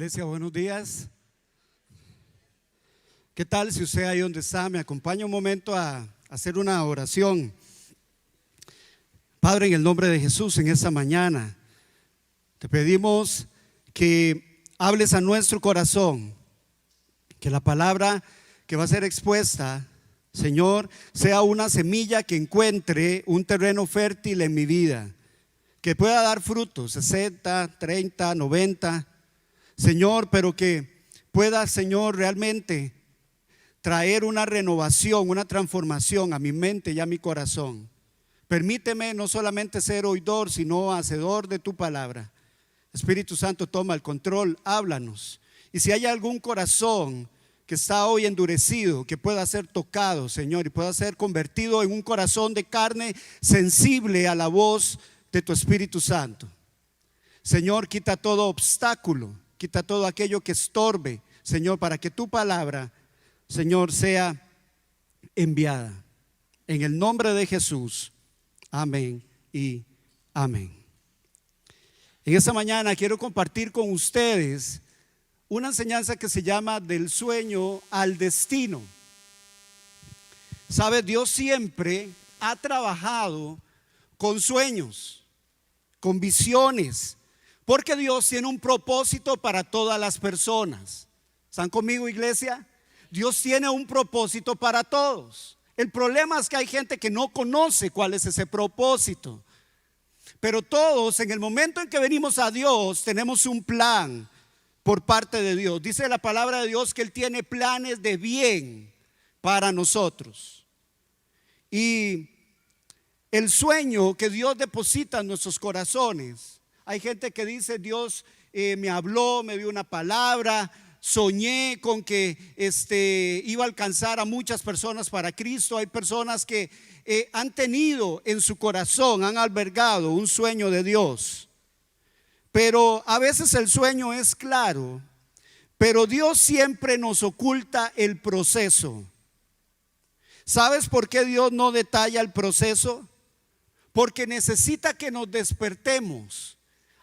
Iglesia, buenos días. ¿Qué tal si usted ahí donde está me acompaña un momento a hacer una oración? Padre, en el nombre de Jesús, en esta mañana te pedimos que hables a nuestro corazón, que la palabra que va a ser expuesta, Señor, sea una semilla que encuentre un terreno fértil en mi vida, que pueda dar frutos, 60, 30, 90, Señor, pero que pueda, Señor, realmente traer una renovación, una transformación a mi mente y a mi corazón. Permíteme no solamente ser oidor, sino hacedor de tu palabra. Espíritu Santo, toma el control, háblanos. Y si hay algún corazón que está hoy endurecido, que pueda ser tocado, Señor, y pueda ser convertido en un corazón de carne sensible a la voz de tu Espíritu Santo. Señor, quita todo obstáculo, quita todo aquello que estorbe, Señor, para que tu palabra, Señor, sea enviada. En el nombre de Jesús, amén y amén. En esta mañana quiero compartir con ustedes una enseñanza que se llama del sueño al destino. ¿Sabe? Dios siempre ha trabajado con sueños, con visiones, porque Dios tiene un propósito para todas las personas. ¿Están conmigo, iglesia? Dios tiene un propósito para todos. El problema es que hay gente que no conoce cuál es ese propósito. Pero todos, en el momento en que venimos a Dios, tenemos un plan por parte de Dios. Dice la palabra de Dios que Él tiene planes de bien para nosotros. Y el sueño que Dios deposita en nuestros corazones, hay gente que dice: Dios me habló, me dio una palabra, soñé con que iba a alcanzar a muchas personas para Cristo. Hay personas que han tenido en su corazón, han albergado un sueño de Dios. Pero a veces el sueño es claro, pero Dios siempre nos oculta el proceso. ¿Sabes por qué Dios no detalla el proceso? Porque necesita que nos despertemos.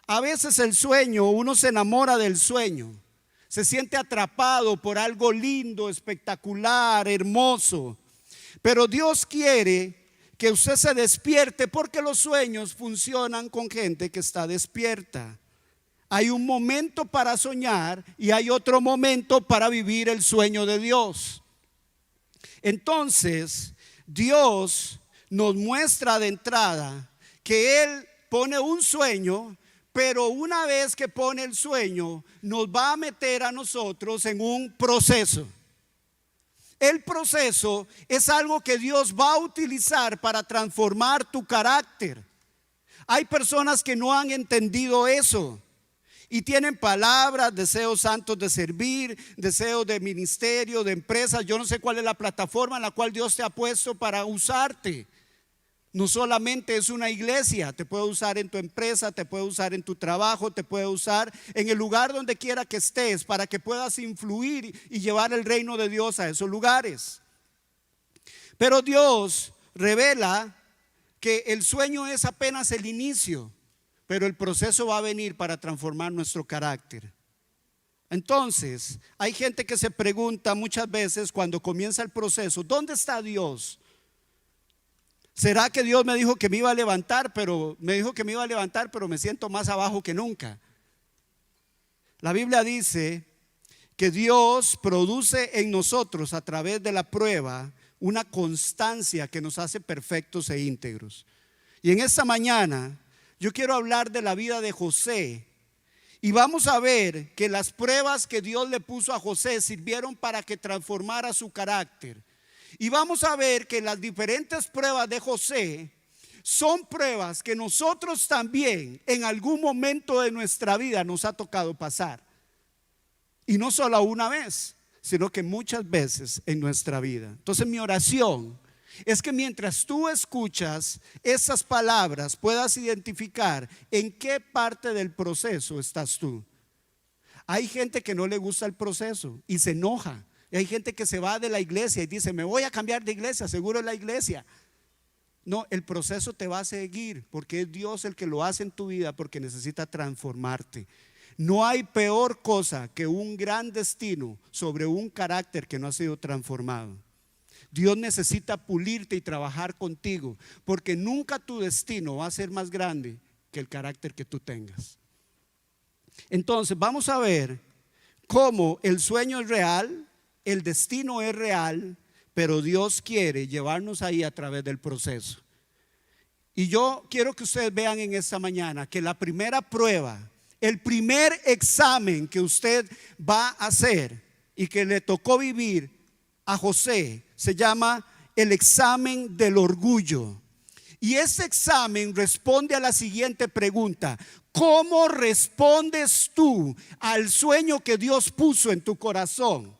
A veces el sueño, uno se enamora del sueño, se siente atrapado por algo lindo, espectacular, hermoso. Pero Dios quiere que usted se despierte, porque los sueños funcionan con gente que está despierta. Hay un momento para soñar y hay otro momento para vivir el sueño de Dios. Entonces, Dios nos muestra de entrada que Él pone un sueño, pero una vez que pone el sueño, nos va a meter a nosotros en un proceso. El proceso es algo que Dios va a utilizar para transformar tu carácter. Hay personas que no han entendido eso y tienen palabras, deseos santos de servir, deseos de ministerio, de empresas. Yo no sé cuál es la plataforma en la cual Dios te ha puesto para usarte. No solamente es una iglesia, te puede usar en tu empresa, te puede usar en tu trabajo, te puede usar en el lugar donde quiera que estés, para que puedas influir y llevar el reino de Dios a esos lugares. Pero Dios revela que el sueño es apenas el inicio, pero el proceso va a venir para transformar nuestro carácter. Entonces, hay gente que se pregunta muchas veces cuando comienza el proceso: ¿dónde está Dios? ¿Será que Dios me dijo que me iba a levantar, pero me siento más abajo que nunca? La Biblia dice que Dios produce en nosotros, a través de la prueba, una constancia que nos hace perfectos e íntegros. Y en esta mañana yo quiero hablar de la vida de José. Y vamos a ver que las pruebas que Dios le puso a José sirvieron para que transformara su carácter. Y vamos a ver que las diferentes pruebas de José son pruebas que nosotros también en algún momento de nuestra vida nos ha tocado pasar. Y no solo una vez, sino que muchas veces en nuestra vida. Entonces, mi oración es que mientras tú escuchas esas palabras puedas identificar en qué parte del proceso estás tú. Hay gente que no le gusta el proceso y se enoja. Y hay gente que se va de la iglesia y dice: me voy a cambiar de iglesia, seguro es la iglesia. No, el proceso te va a seguir, porque es Dios el que lo hace en tu vida, porque necesita transformarte. No hay peor cosa que un gran destino sobre un carácter que no ha sido transformado. Dios necesita pulirte y trabajar contigo, porque nunca tu destino va a ser más grande que el carácter que tú tengas. Entonces vamos a ver cómo el sueño es real, el destino es real, pero Dios quiere llevarnos ahí a través del proceso. Y yo quiero que ustedes vean en esta mañana que la primera prueba, el primer examen que usted va a hacer y que le tocó vivir a José, se llama el examen del orgullo. Y ese examen responde a la siguiente pregunta: ¿cómo respondes tú al sueño que Dios puso en tu corazón?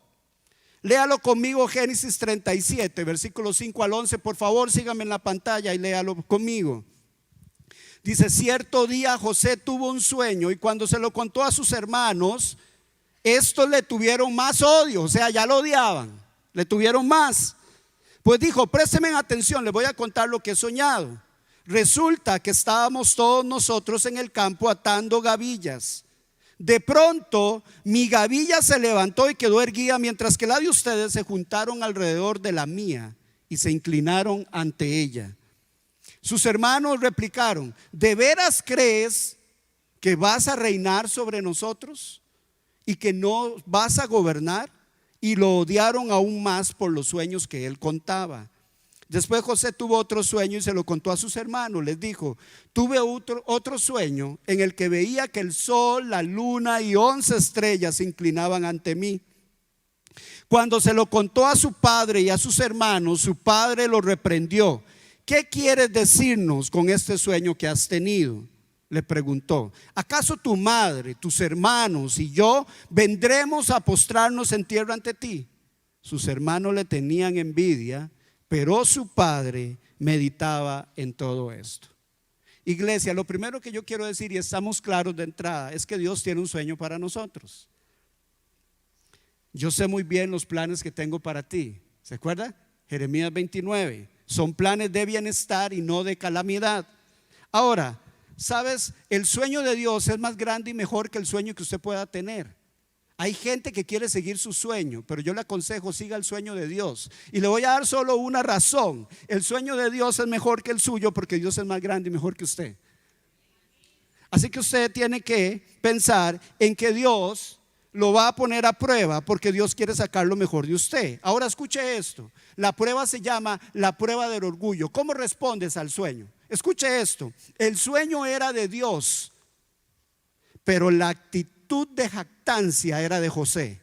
Léalo conmigo, Génesis 37, versículos 5 al 11. Por favor, síganme en la pantalla y léalo conmigo. Dice: cierto día José tuvo un sueño, y cuando se lo contó a sus hermanos, estos le tuvieron más odio. O sea, ya lo odiaban, le tuvieron más. Pues dijo: préstenme atención, les voy a contar lo que he soñado. Resulta que estábamos todos nosotros en el campo atando gavillas. De pronto mi gavilla se levantó y quedó erguida, mientras que la de ustedes se juntaron alrededor de la mía y se inclinaron ante ella. Sus hermanos replicaron: ¿de veras crees que vas a reinar sobre nosotros y que no vas a gobernar? Y lo odiaron aún más por los sueños que él contaba. Después José tuvo otro sueño y se lo contó a sus hermanos. Les dijo: tuve otro sueño en el que veía que el sol, la luna y 11 estrellas se inclinaban ante mí. Cuando se lo contó a su padre y a sus hermanos, su padre lo reprendió. ¿Qué quieres decirnos con este sueño que has tenido?, le preguntó. ¿Acaso tu madre, tus hermanos y yo vendremos a postrarnos en tierra ante ti? Sus hermanos le tenían envidia, pero su padre meditaba en todo esto. Iglesia, lo primero que yo quiero decir, y estamos claros de entrada, es que Dios tiene un sueño para nosotros. Yo sé muy bien los planes que tengo para ti. ¿Se acuerda? Jeremías 29. Son planes de bienestar y no de calamidad. Ahora, ¿sabes? El sueño de Dios es más grande y mejor que el sueño que usted pueda tener. Hay gente que quiere seguir su sueño, pero yo le aconsejo: siga el sueño de Dios. Y le voy a dar solo una razón: el sueño de Dios es mejor que el suyo, porque Dios es más grande y mejor que usted. Así que usted tiene que pensar en que Dios lo va a poner a prueba, porque Dios quiere sacar lo mejor de usted. Ahora escuche esto: la prueba se llama la prueba del orgullo. ¿Cómo respondes al sueño? Escuche esto: el sueño era de Dios, pero la actitud de jactancia era de José.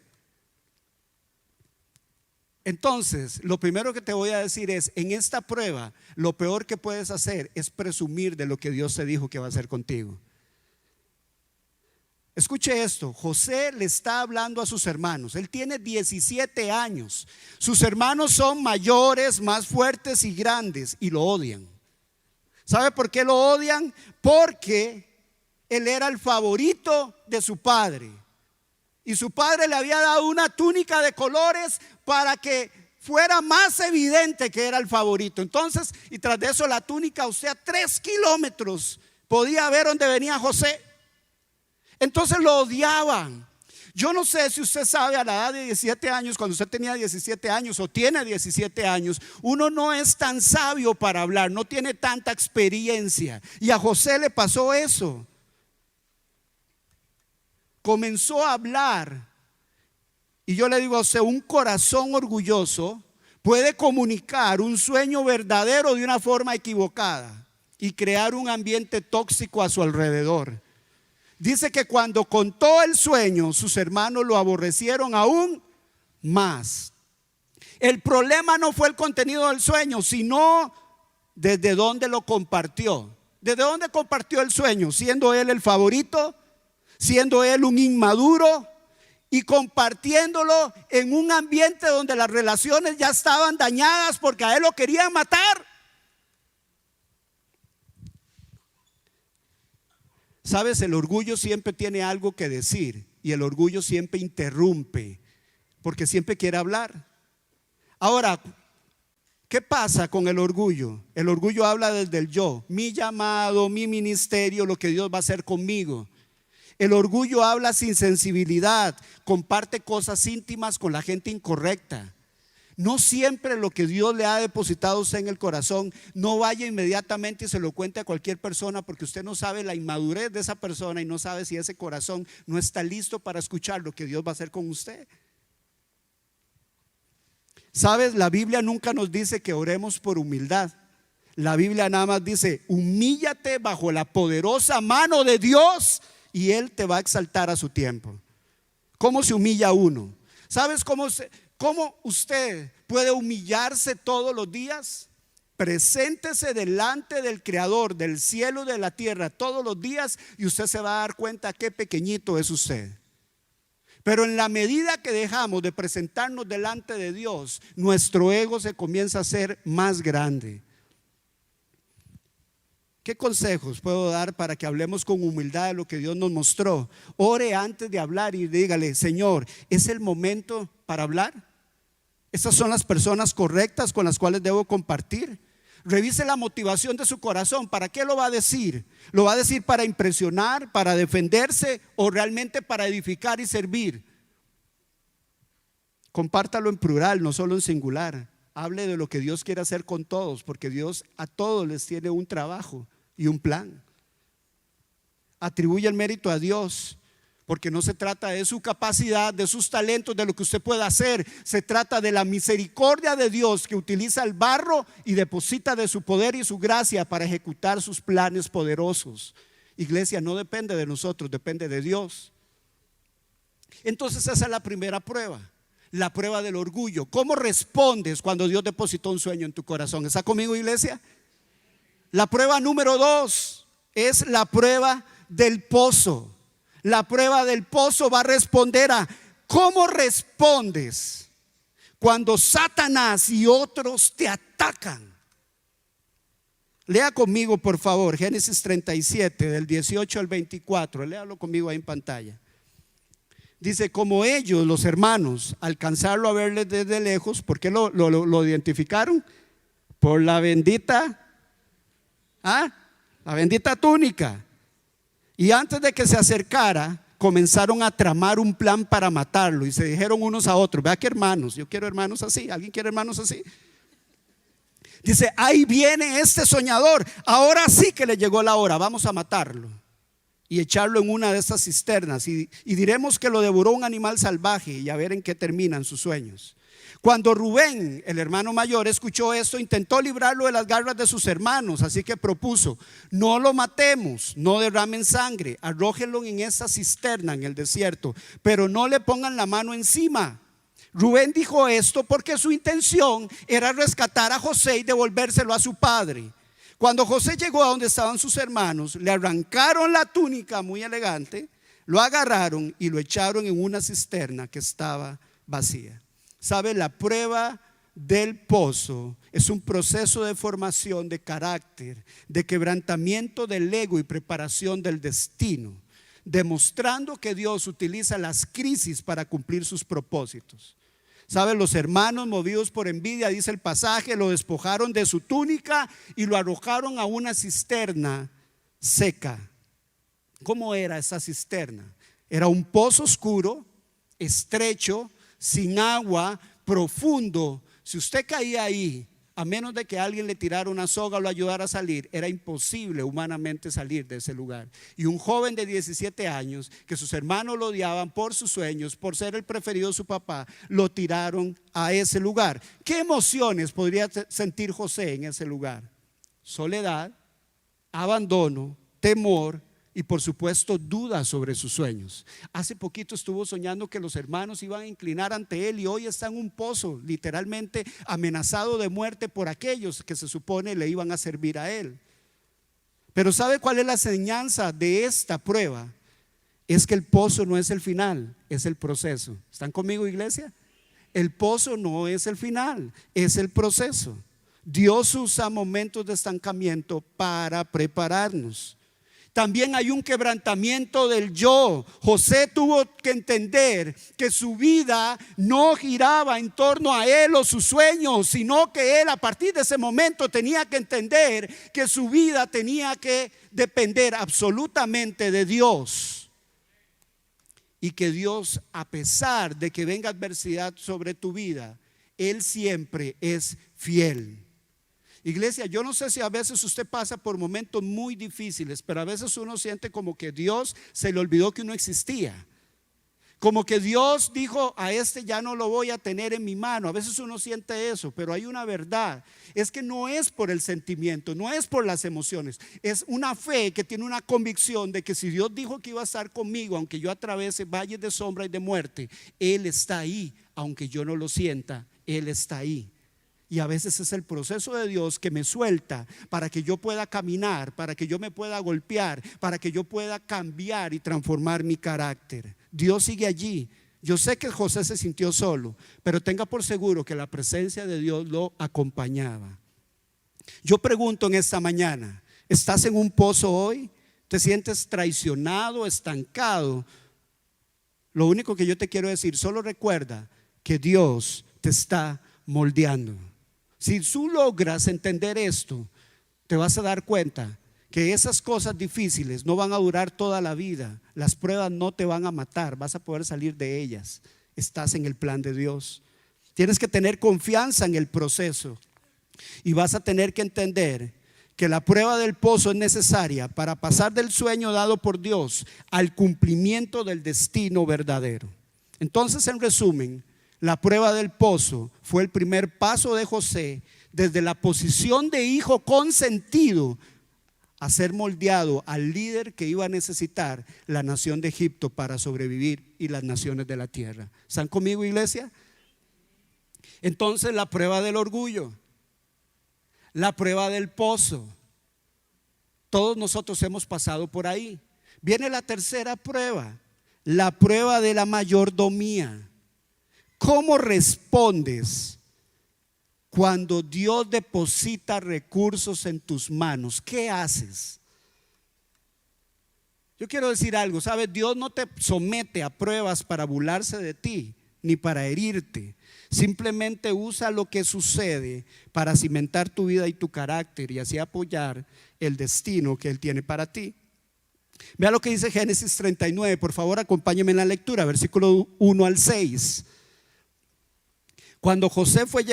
Entonces, lo primero que te voy a decir es: en esta prueba, lo peor que puedes hacer es presumir de lo que Dios te dijo que va a hacer contigo. Escuche esto: José le está hablando a sus hermanos. Él tiene 17 años. Sus hermanos son mayores, más fuertes y grandes, y lo odian. ¿Sabe por qué lo odian? Porque él era el favorito de su padre, y su padre le había dado una túnica de colores para que fuera más evidente que era el favorito. Entonces, y tras de eso, la túnica, o sea, 3 kilómetros podía ver dónde venía José. Entonces lo odiaban. Yo no sé si usted sabe, a la edad de 17 años, cuando usted tenía 17 años o tiene 17 años, uno no es tan sabio para hablar, no tiene tanta experiencia. Y a José le pasó eso. Comenzó a hablar. Y yo le digo a usted: un corazón orgulloso puede comunicar un sueño verdadero de una forma equivocada y crear un ambiente tóxico a su alrededor. Dice que cuando contó el sueño, sus hermanos lo aborrecieron aún más. El problema no fue el contenido del sueño, sino desde dónde lo compartió. ¿Desde dónde compartió el sueño? Siendo él el favorito, siendo él un inmaduro y compartiéndolo en un ambiente donde las relaciones ya estaban dañadas porque a él lo querían matar. Sabes, el orgullo siempre tiene algo que decir, y el orgullo siempre interrumpe, porque siempre quiere hablar. Ahora, ¿qué pasa con el orgullo? El orgullo habla desde el yo, mi llamado, mi ministerio, lo que Dios va a hacer conmigo. El orgullo habla sin sensibilidad, comparte cosas íntimas con la gente incorrecta. No siempre lo que Dios le ha depositado a usted en el corazón, no vaya inmediatamente y se lo cuente a cualquier persona, porque usted no sabe la inmadurez de esa persona y no sabe si ese corazón no está listo para escuchar lo que Dios va a hacer con usted. ¿Sabes? La Biblia nunca nos dice que oremos por humildad. La Biblia nada más dice: humíllate bajo la poderosa mano de Dios y Él te va a exaltar a su tiempo. ¿Cómo se humilla uno? ¿Sabes cómo usted puede humillarse todos los días? Preséntese delante del Creador del cielo y de la tierra todos los días y usted se va a dar cuenta qué pequeñito es usted. Pero en la medida que dejamos de presentarnos delante de Dios, nuestro ego se comienza a hacer más grande. ¿Qué consejos puedo dar para que hablemos con humildad de lo que Dios nos mostró? Ore antes de hablar y dígale: Señor, ¿es el momento para hablar? ¿Estas son las personas correctas con las cuales debo compartir? Revise la motivación de su corazón. ¿Para qué lo va a decir? ¿Lo va a decir para impresionar, para defenderse o realmente para edificar y servir? Compártalo en plural, no solo en singular. Hable de lo que Dios quiere hacer con todos, porque Dios a todos les tiene un trabajo y un plan. Atribuye el mérito a Dios, porque no se trata de su capacidad, de sus talentos, de lo que usted pueda hacer. Se trata de la misericordia de Dios, que utiliza el barro y deposita de su poder y su gracia para ejecutar sus planes poderosos. Iglesia, no depende de nosotros, depende de Dios. Entonces esa es la primera prueba. La prueba del orgullo. ¿Cómo respondes cuando Dios depositó un sueño en tu corazón? ¿Está conmigo, iglesia? La prueba número 2 es la prueba del pozo. La prueba del pozo va a responder a ¿cómo respondes cuando Satanás y otros te atacan? Lea conmigo, por favor, Génesis 37 del 18 al 24. Léalo conmigo ahí en pantalla. Dice: como ellos, los hermanos, alcanzarlo a verles desde lejos. ¿Por qué lo identificaron? Por la bendita la bendita túnica. Y antes de que se acercara, comenzaron a tramar un plan para matarlo. Y se dijeron unos a otros: vea que hermanos, yo quiero hermanos así. ¿Alguien quiere hermanos así? Dice: ahí viene este soñador, ahora sí que le llegó la hora, vamos a matarlo y echarlo en una de estas cisternas, y diremos que lo devoró un animal salvaje, y a ver en qué terminan sus sueños. Cuando Rubén, el hermano mayor, escuchó esto, intentó librarlo de las garras de sus hermanos, así que propuso: no lo matemos, no derramen sangre, arrójenlo en esa cisterna en el desierto, pero no le pongan la mano encima. Rubén dijo esto porque su intención era rescatar a José y devolvérselo a su padre. Cuando José llegó a donde estaban sus hermanos, le arrancaron la túnica muy elegante, lo agarraron y lo echaron en una cisterna que estaba vacía. ¿Sabe? La prueba del pozo es un proceso de formación de carácter, de quebrantamiento del ego y preparación del destino, demostrando que Dios utiliza las crisis para cumplir sus propósitos. ¿Sabe? Los hermanos, movidos por envidia, dice el pasaje, lo despojaron de su túnica y lo arrojaron a una cisterna seca. ¿Cómo era esa cisterna? Era un pozo oscuro, estrecho, sin agua, profundo. Si usted caía ahí, a menos de que alguien le tirara una soga o lo ayudara a salir, era imposible humanamente salir de ese lugar. Y un joven de 17 años, que sus hermanos lo odiaban por sus sueños, por ser el preferido de su papá, lo tiraron a ese lugar. ¿Qué emociones podría sentir José en ese lugar? Soledad, abandono, temor y por supuesto dudas sobre sus sueños. Hace poquito estuvo soñando que los hermanos iban a inclinar ante él, y hoy está en un pozo, literalmente amenazado de muerte por aquellos que se supone le iban a servir a él. Pero ¿sabe cuál es la enseñanza de esta prueba? Es que el pozo no es el final, es el proceso. ¿Están conmigo, iglesia? El pozo no es el final, es el proceso. Dios usa momentos de estancamiento para prepararnos. También hay un quebrantamiento del yo. José tuvo que entender que su vida no giraba en torno a él o sus sueños, sino que él a partir de ese momento tenía que entender que su vida tenía que depender absolutamente de Dios. y que Dios, a pesar de que venga adversidad sobre tu vida, Él siempre es fiel. Iglesia, yo no sé si a veces usted pasa por momentos muy difíciles, pero a veces uno siente como que Dios se le olvidó que uno existía. Como que Dios dijo, a este ya no lo voy a tener en mi mano. A veces uno siente eso, pero hay una verdad. Es que no es por el sentimiento, no es por las emociones. Es una fe que tiene una convicción de que si Dios dijo que iba a estar conmigo, aunque yo atraviese valles de sombra y de muerte, Él está ahí. Aunque yo no lo sienta, Él está ahí. Y a veces es el proceso de Dios que me suelta para que yo pueda caminar, para que yo me pueda golpear, para que yo pueda cambiar y transformar mi carácter. Dios sigue allí. Yo sé que José se sintió solo, pero tenga por seguro que la presencia de Dios lo acompañaba. Yo pregunto en esta mañana, ¿estás en un pozo hoy? ¿Te sientes traicionado, estancado? Lo único que yo te quiero decir, solo recuerda que Dios te está moldeando. Si tú logras entender esto, te vas a dar cuenta que esas cosas difíciles no van a durar toda la vida. Las pruebas no te van a matar, vas a poder salir de ellas. Estás en el plan de Dios. Tienes que tener confianza en el proceso y vas a tener que entender que la prueba del pozo es necesaria para pasar del sueño dado por Dios al cumplimiento del destino verdadero. Entonces, en resumen, la prueba del pozo fue el primer paso de José desde la posición de hijo consentido a ser moldeado al líder que iba a necesitar la nación de Egipto para sobrevivir y las naciones de la tierra. ¿Están conmigo, iglesia? Entonces, la prueba del orgullo, la prueba del pozo, todos nosotros hemos pasado por ahí. Viene la tercera prueba, la prueba de la mayordomía. ¿Cómo respondes cuando Dios deposita recursos en tus manos? ¿Qué haces? Yo quiero decir algo, ¿sabes? Dios no te somete a pruebas para burlarse de ti ni para herirte. Simplemente usa lo que sucede para cimentar tu vida y tu carácter y así apoyar el destino que Él tiene para ti. Vea lo que dice Génesis 39, por favor acompáñeme en la lectura, versículo 1 al 6. Cuando José fue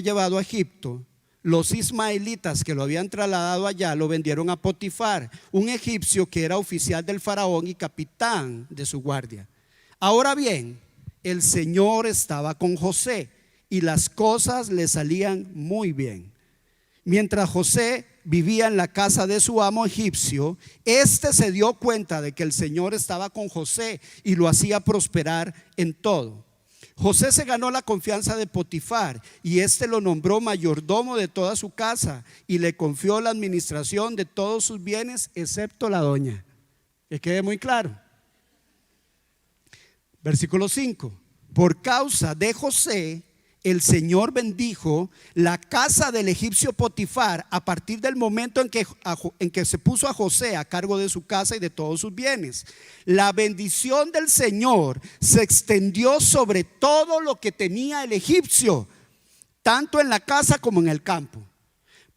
llevado a Egipto, los ismaelitas que lo habían trasladado allá lo vendieron a Potifar, un egipcio que era oficial del faraón y capitán de su guardia. Ahora bien, el Señor estaba con José y las cosas le salían muy bien. Mientras José vivía en la casa de su amo egipcio, éste se dio cuenta de que el Señor estaba con José y lo hacía prosperar en todo. José se ganó la confianza de Potifar y éste lo nombró mayordomo de toda su casa y le confió la administración de todos sus bienes excepto la doña. Que quede muy claro. Versículo 5. Por causa de José, el Señor bendijo la casa del egipcio Potifar a partir del momento en que se puso a José a cargo de su casa y de todos sus bienes. La bendición del Señor se extendió sobre todo lo que tenía el egipcio, tanto en la casa como en el campo.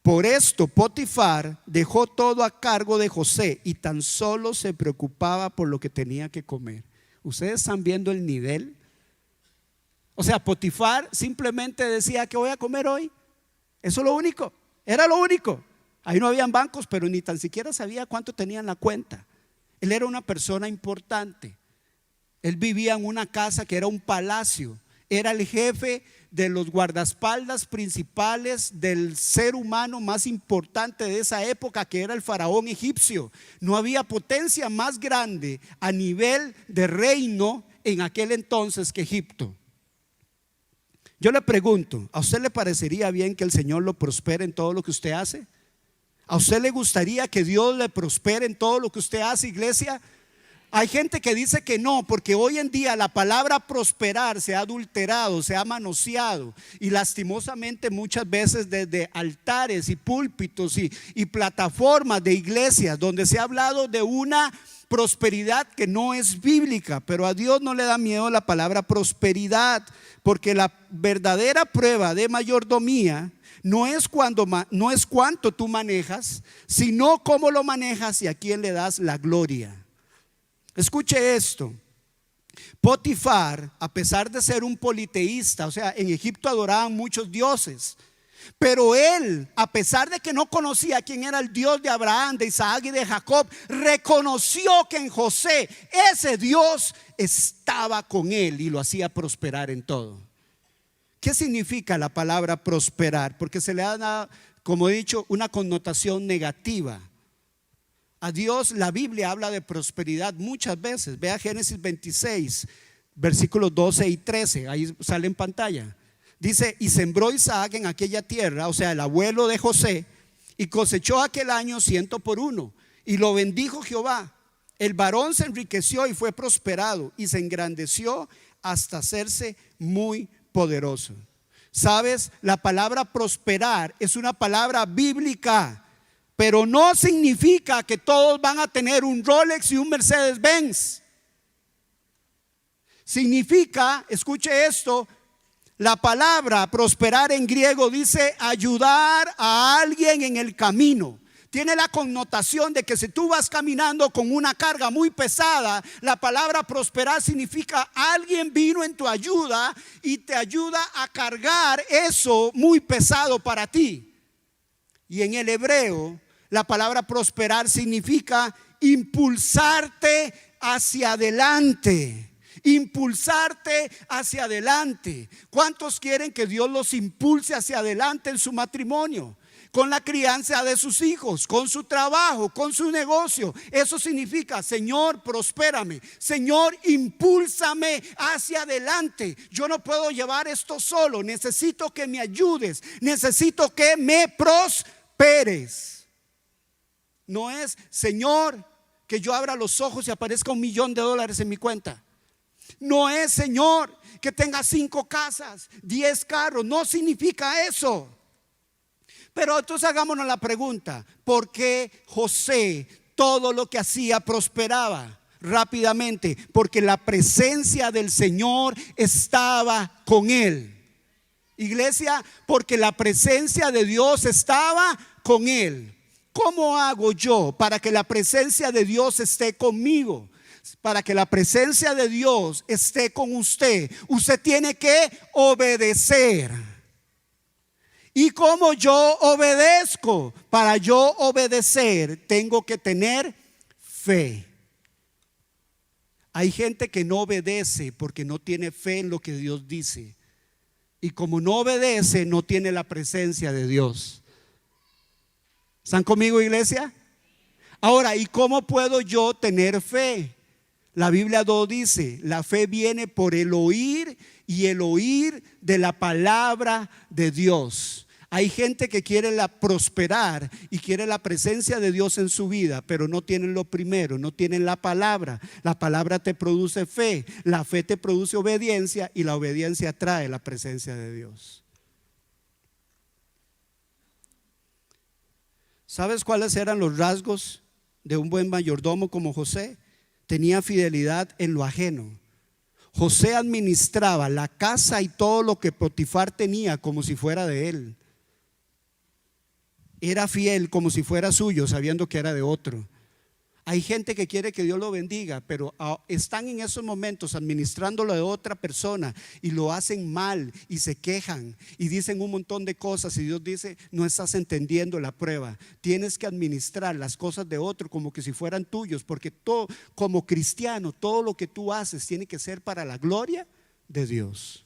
Por esto Potifar dejó todo a cargo de José y tan solo se preocupaba por lo que tenía que comer. ¿Ustedes están viendo el nivel? O sea, Potifar simplemente decía: ¿qué voy a comer hoy? Eso es lo único, era lo único. Ahí no habían bancos, pero ni tan siquiera sabía cuánto tenía en la cuenta. Él era una persona importante. Él vivía en una casa que era un palacio. Era el jefe de los guardaespaldas principales del ser humano más importante de esa época, que era el faraón egipcio. No había potencia más grande a nivel de reino en aquel entonces que Egipto. Yo le pregunto, ¿a usted le parecería bien que el Señor lo prospere en todo lo que usted hace? ¿A usted le gustaría que Dios le prospere en todo lo que usted hace, iglesia? Hay gente que dice que no, porque hoy en día la palabra prosperar se ha adulterado, se ha manoseado, y lastimosamente muchas veces desde altares y púlpitos y plataformas de iglesias donde se ha hablado de una prosperidad que no es bíblica. Pero a Dios no le da miedo la palabra prosperidad, porque la verdadera prueba de mayordomía no es cuánto tú manejas, sino cómo lo manejas y a quién le das la gloria. Escuche esto: Potifar, a pesar de ser un politeísta, o sea, en Egipto adoraban muchos dioses, pero él, a pesar de que no conocía quién era el Dios de Abraham, de Isaac y de Jacob, reconoció que en José ese Dios estaba con él y lo hacía prosperar en todo. ¿Qué significa la palabra prosperar? Porque se le ha dado, como he dicho, una connotación negativa. A Dios la Biblia habla de prosperidad muchas veces. Vea Génesis 26, versículos 12 y 13, ahí sale en pantalla. Dice: y sembró Isaac en aquella tierra, o sea, el abuelo de José, y cosechó aquel año 100 por 1, y lo bendijo Jehová. El varón se enriqueció y fue prosperado, y se engrandeció hasta hacerse muy poderoso. ¿Sabes? La palabra prosperar es una palabra bíblica, pero no significa que todos van a tener un Rolex y un Mercedes-Benz. Significa, escuche esto, la palabra prosperar en griego dice ayudar a alguien en el camino. Tiene la connotación de que si tú vas caminando con una carga muy pesada, la palabra prosperar significa alguien vino en tu ayuda y te ayuda a cargar eso muy pesado para ti. Y en el hebreo, la palabra prosperar significa impulsarte hacia adelante. Impulsarte hacia adelante. ¿Cuántos quieren que Dios los impulse hacia adelante en su matrimonio? Con la crianza de sus hijos, con su trabajo, con su negocio. Eso significa: Señor, prospérame. Señor, impúlsame hacia adelante. Yo no puedo llevar esto solo. Necesito que me ayudes. Necesito que me prosperes. No es: Señor, que yo abra los ojos y aparezca $1 millón en mi cuenta. No es: Señor, que tenga 5 casas, 10 carros. No significa eso. Pero entonces hagámonos la pregunta: ¿por qué José todo lo que hacía prosperaba rápidamente? Porque la presencia del Señor estaba con él. Iglesia, porque la presencia de Dios estaba con él. ¿Cómo hago yo para que la presencia de Dios esté conmigo? Para que la presencia de Dios esté con usted, usted tiene que obedecer. ¿Y cómo yo obedezco? Para yo obedecer tengo que tener fe. Hay gente que no obedece porque no tiene fe en lo que Dios dice. Y como no obedece, no tiene la presencia de Dios. ¿Están conmigo, iglesia? Ahora, ¿y cómo puedo yo tener fe? La Biblia lo dice: la fe viene por el oír, y el oír de la palabra de Dios. Hay gente que quiere prosperar y quiere la presencia de Dios en su vida, pero no tienen lo primero, no tienen la palabra. La palabra te produce fe, la fe te produce obediencia, y la obediencia trae la presencia de Dios. ¿Sabes cuáles eran los rasgos de un buen mayordomo como José? Tenía fidelidad en lo ajeno. José administraba la casa y todo lo que Potifar tenía como si fuera de él. Era fiel como si fuera suyo, sabiendo que era de otro. Hay gente que quiere que Dios lo bendiga, pero están en esos momentos administrándolo de otra persona y lo hacen mal y se quejan y dicen un montón de cosas, y Dios dice: no estás entendiendo la prueba. Tienes que administrar las cosas de otro como que si fueran tuyos, porque todo, como cristiano, todo lo que tú haces tiene que ser para la gloria de Dios.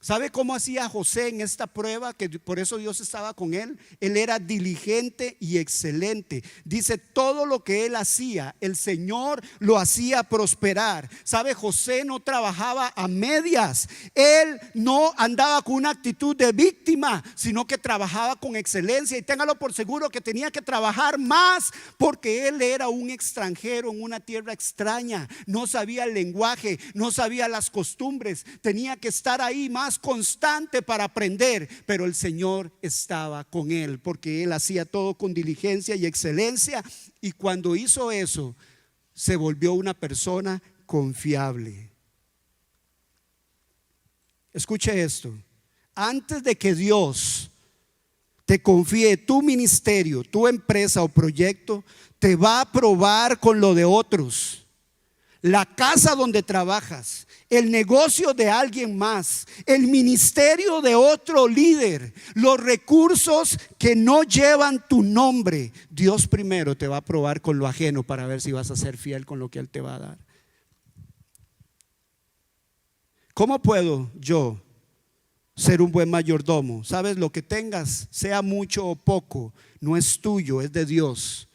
¿Sabe cómo hacía José en esta prueba? Que por eso Dios estaba con él. Él era diligente y excelente. Dice: todo lo que él hacía, el Señor lo hacía prosperar. ¿Sabe? José no trabajaba a medias. Él no andaba con una actitud de víctima, sino que trabajaba con excelencia. Y téngalo por seguro que tenía que trabajar más, porque él era un extranjero en una tierra extraña. No sabía el lenguaje, no sabía las costumbres. Tenía que estar ahí más constante para aprender, pero el Señor estaba con él, porque él hacía todo con diligencia y excelencia, y cuando hizo eso se volvió una persona confiable. Escuche esto: antes de que Dios te confíe tu ministerio, tu empresa o proyecto, te va a probar con lo de otros. la casa donde trabajas, el negocio de alguien más, el ministerio de otro líder, los recursos que no llevan tu nombre, Dios primero te va a probar con lo ajeno para ver si vas a ser fiel con lo que Él te va a dar. ¿Cómo puedo yo ser un buen mayordomo? Sabes, lo que tengas, sea mucho o poco, no es tuyo, es de Dios.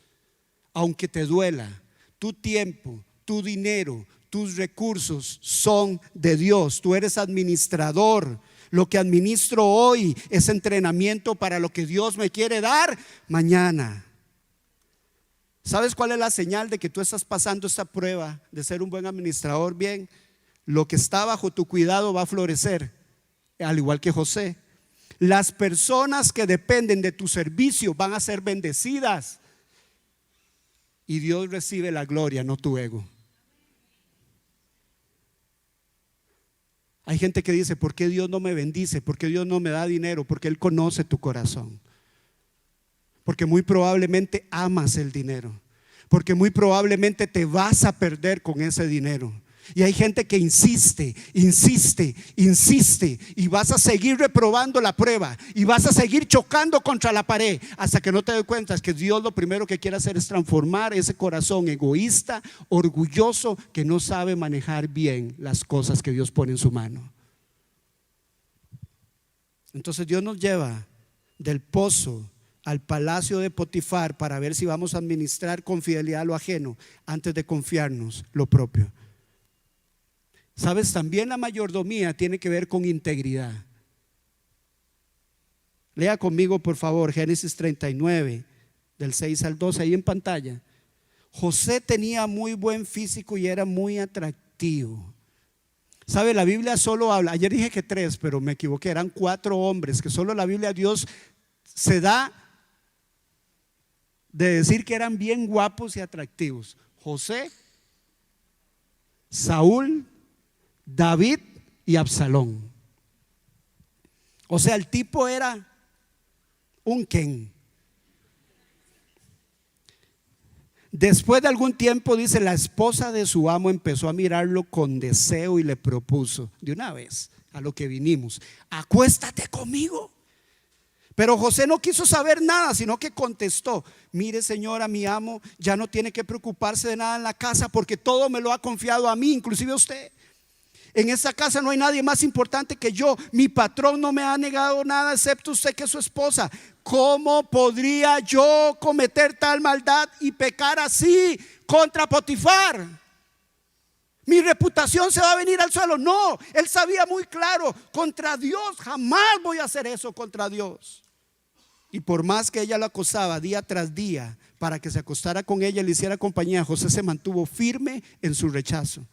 Aunque te duela, tu tiempo, tu dinero, tus recursos son de Dios. Tú eres administrador. Lo que administro hoy es entrenamiento para lo que Dios me quiere dar mañana. ¿Sabes cuál es la señal de que tú estás pasando esta prueba de ser un buen administrador? Bien, lo que está bajo tu cuidado va a florecer, al igual que José. Las personas que dependen de tu servicio van a ser bendecidas. Y Dios recibe la gloria, no tu ego. Hay gente que dice: ¿por qué Dios no me bendice? ¿Por qué Dios no me da dinero? Porque Él conoce tu corazón. Porque muy probablemente amas el dinero. Porque muy probablemente te vas a perder con ese dinero. Y hay gente que insiste y vas a seguir reprobando la prueba y vas a seguir chocando contra la pared hasta que no te des cuenta que Dios lo primero que quiere hacer es transformar ese corazón egoísta, orgulloso, que no sabe manejar bien las cosas que Dios pone en su mano. Entonces Dios nos lleva del pozo al palacio de Potifar para ver si vamos a administrar con fidelidad lo ajeno antes de confiarnos lo propio. Sabes, también la mayordomía tiene que ver con integridad. Lea conmigo por favor Génesis 39 del 6 al 12 ahí en pantalla. José tenía muy buen físico y era muy atractivo. ¿Sabe? La Biblia solo habla, ayer dije que 3, pero me equivoqué, eran 4 hombres, que solo la Biblia, Dios se da de decir que eran bien guapos y atractivos: José, Saúl, David y Absalón. O sea, el tipo era un Ken. Después de algún tiempo, dice, la esposa de su amo empezó a mirarlo con deseo y le propuso de una vez, a lo que vinimos: acuéstate conmigo. Pero José no quiso saber nada, sino que contestó: mire, señora, mi amo ya no tiene que preocuparse de nada en la casa, porque todo me lo ha confiado a mí, inclusive a usted. En esta casa no hay nadie más importante que yo. Mi patrón no me ha negado nada excepto usted, que es su esposa. ¿Cómo podría yo cometer tal maldad y pecar así contra Potifar? Mi reputación se va a venir al suelo. No, él sabía muy claro: contra Dios jamás voy a hacer eso, contra Dios. Y por más que ella lo acosaba día tras día para que se acostara con ella y le hiciera compañía, José se mantuvo firme en su rechazo.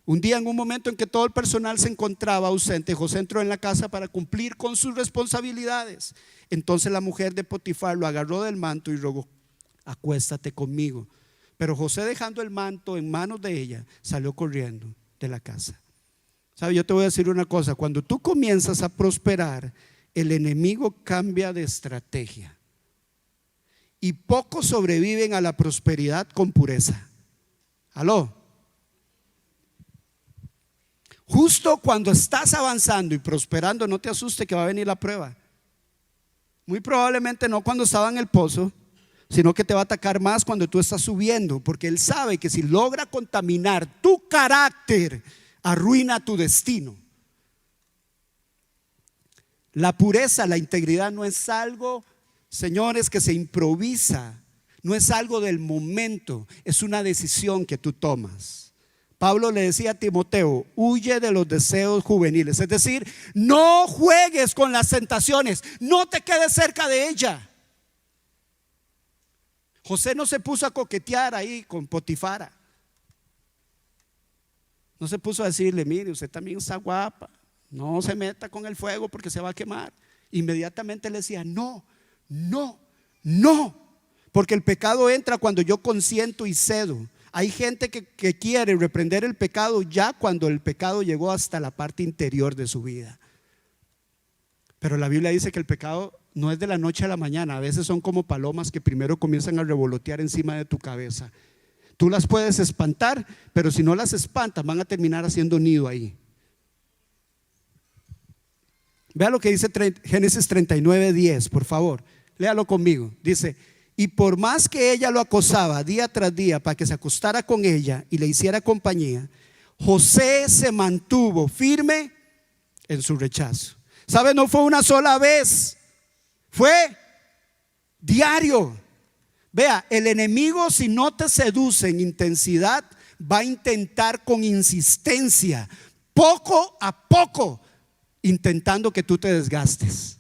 Un día, en un momento en que todo el personal se encontraba ausente, José entró en la casa para cumplir con sus responsabilidades. Entonces la mujer de Potifar lo agarró del manto y rogó: acuéstate conmigo. Pero José, dejando el manto en manos de ella, salió corriendo de la casa. ¿Sabe? Yo te voy a decir una cosa: cuando tú comienzas a prosperar, el enemigo cambia de estrategia. Y pocos sobreviven a la prosperidad con pureza. ¿Aló? Justo cuando estás avanzando y prosperando, no te asuste que va a venir la prueba. Muy probablemente no cuando estaba en el pozo, sino que te va a atacar más cuando tú estás subiendo, porque Él sabe que si logra contaminar tu carácter, arruina tu destino. La pureza, la integridad no es algo, señores, que se improvisa, no es algo del momento, es una decisión que tú tomas. Pablo le decía a Timoteo: huye de los deseos juveniles, es decir, no juegues con las tentaciones, no te quedes cerca de ella. José no se puso a coquetear ahí con Potifara. No se puso a decirle: mire, usted también está guapa, no se meta con el fuego porque se va a quemar. Inmediatamente le decía: no, no, no, porque el pecado entra cuando yo consiento y cedo. Hay gente que quiere reprender el pecado ya cuando el pecado llegó hasta la parte interior de su vida. Pero la Biblia dice que el pecado no es de la noche a la mañana. A veces son como palomas que primero comienzan a revolotear encima de tu cabeza. Tú las puedes espantar, pero si no las espantas van a terminar haciendo nido ahí. Vea lo que dice Génesis 39:10, por favor, léalo conmigo. Dice: y por más que ella lo acosaba día tras día para que se acostara con ella y le hiciera compañía, José se mantuvo firme en su rechazo. ¿Sabe? No fue una sola vez, fue diario. Vea, el enemigo, si no te seduce en intensidad, va a intentar con insistencia, poco a poco, intentando que tú te desgastes.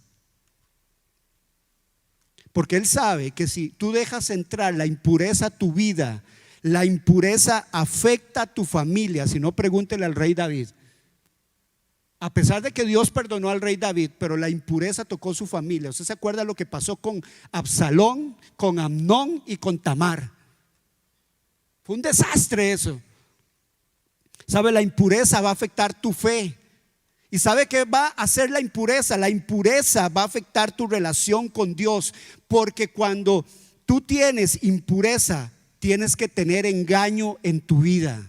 Porque él sabe que si tú dejas entrar la impureza a tu vida, la impureza afecta a tu familia. Si no, pregúntele al rey David. A pesar de que Dios perdonó al rey David, pero la impureza tocó su familia. ¿Usted se acuerda lo que pasó con Absalón, con Amnón y con Tamar? Fue un desastre eso. ¿Sabe? La impureza va a afectar tu fe. ¿Y sabe qué va a hacer la impureza? La impureza va a afectar tu relación con Dios. Porque cuando tú tienes impureza, tienes que tener engaño en tu vida.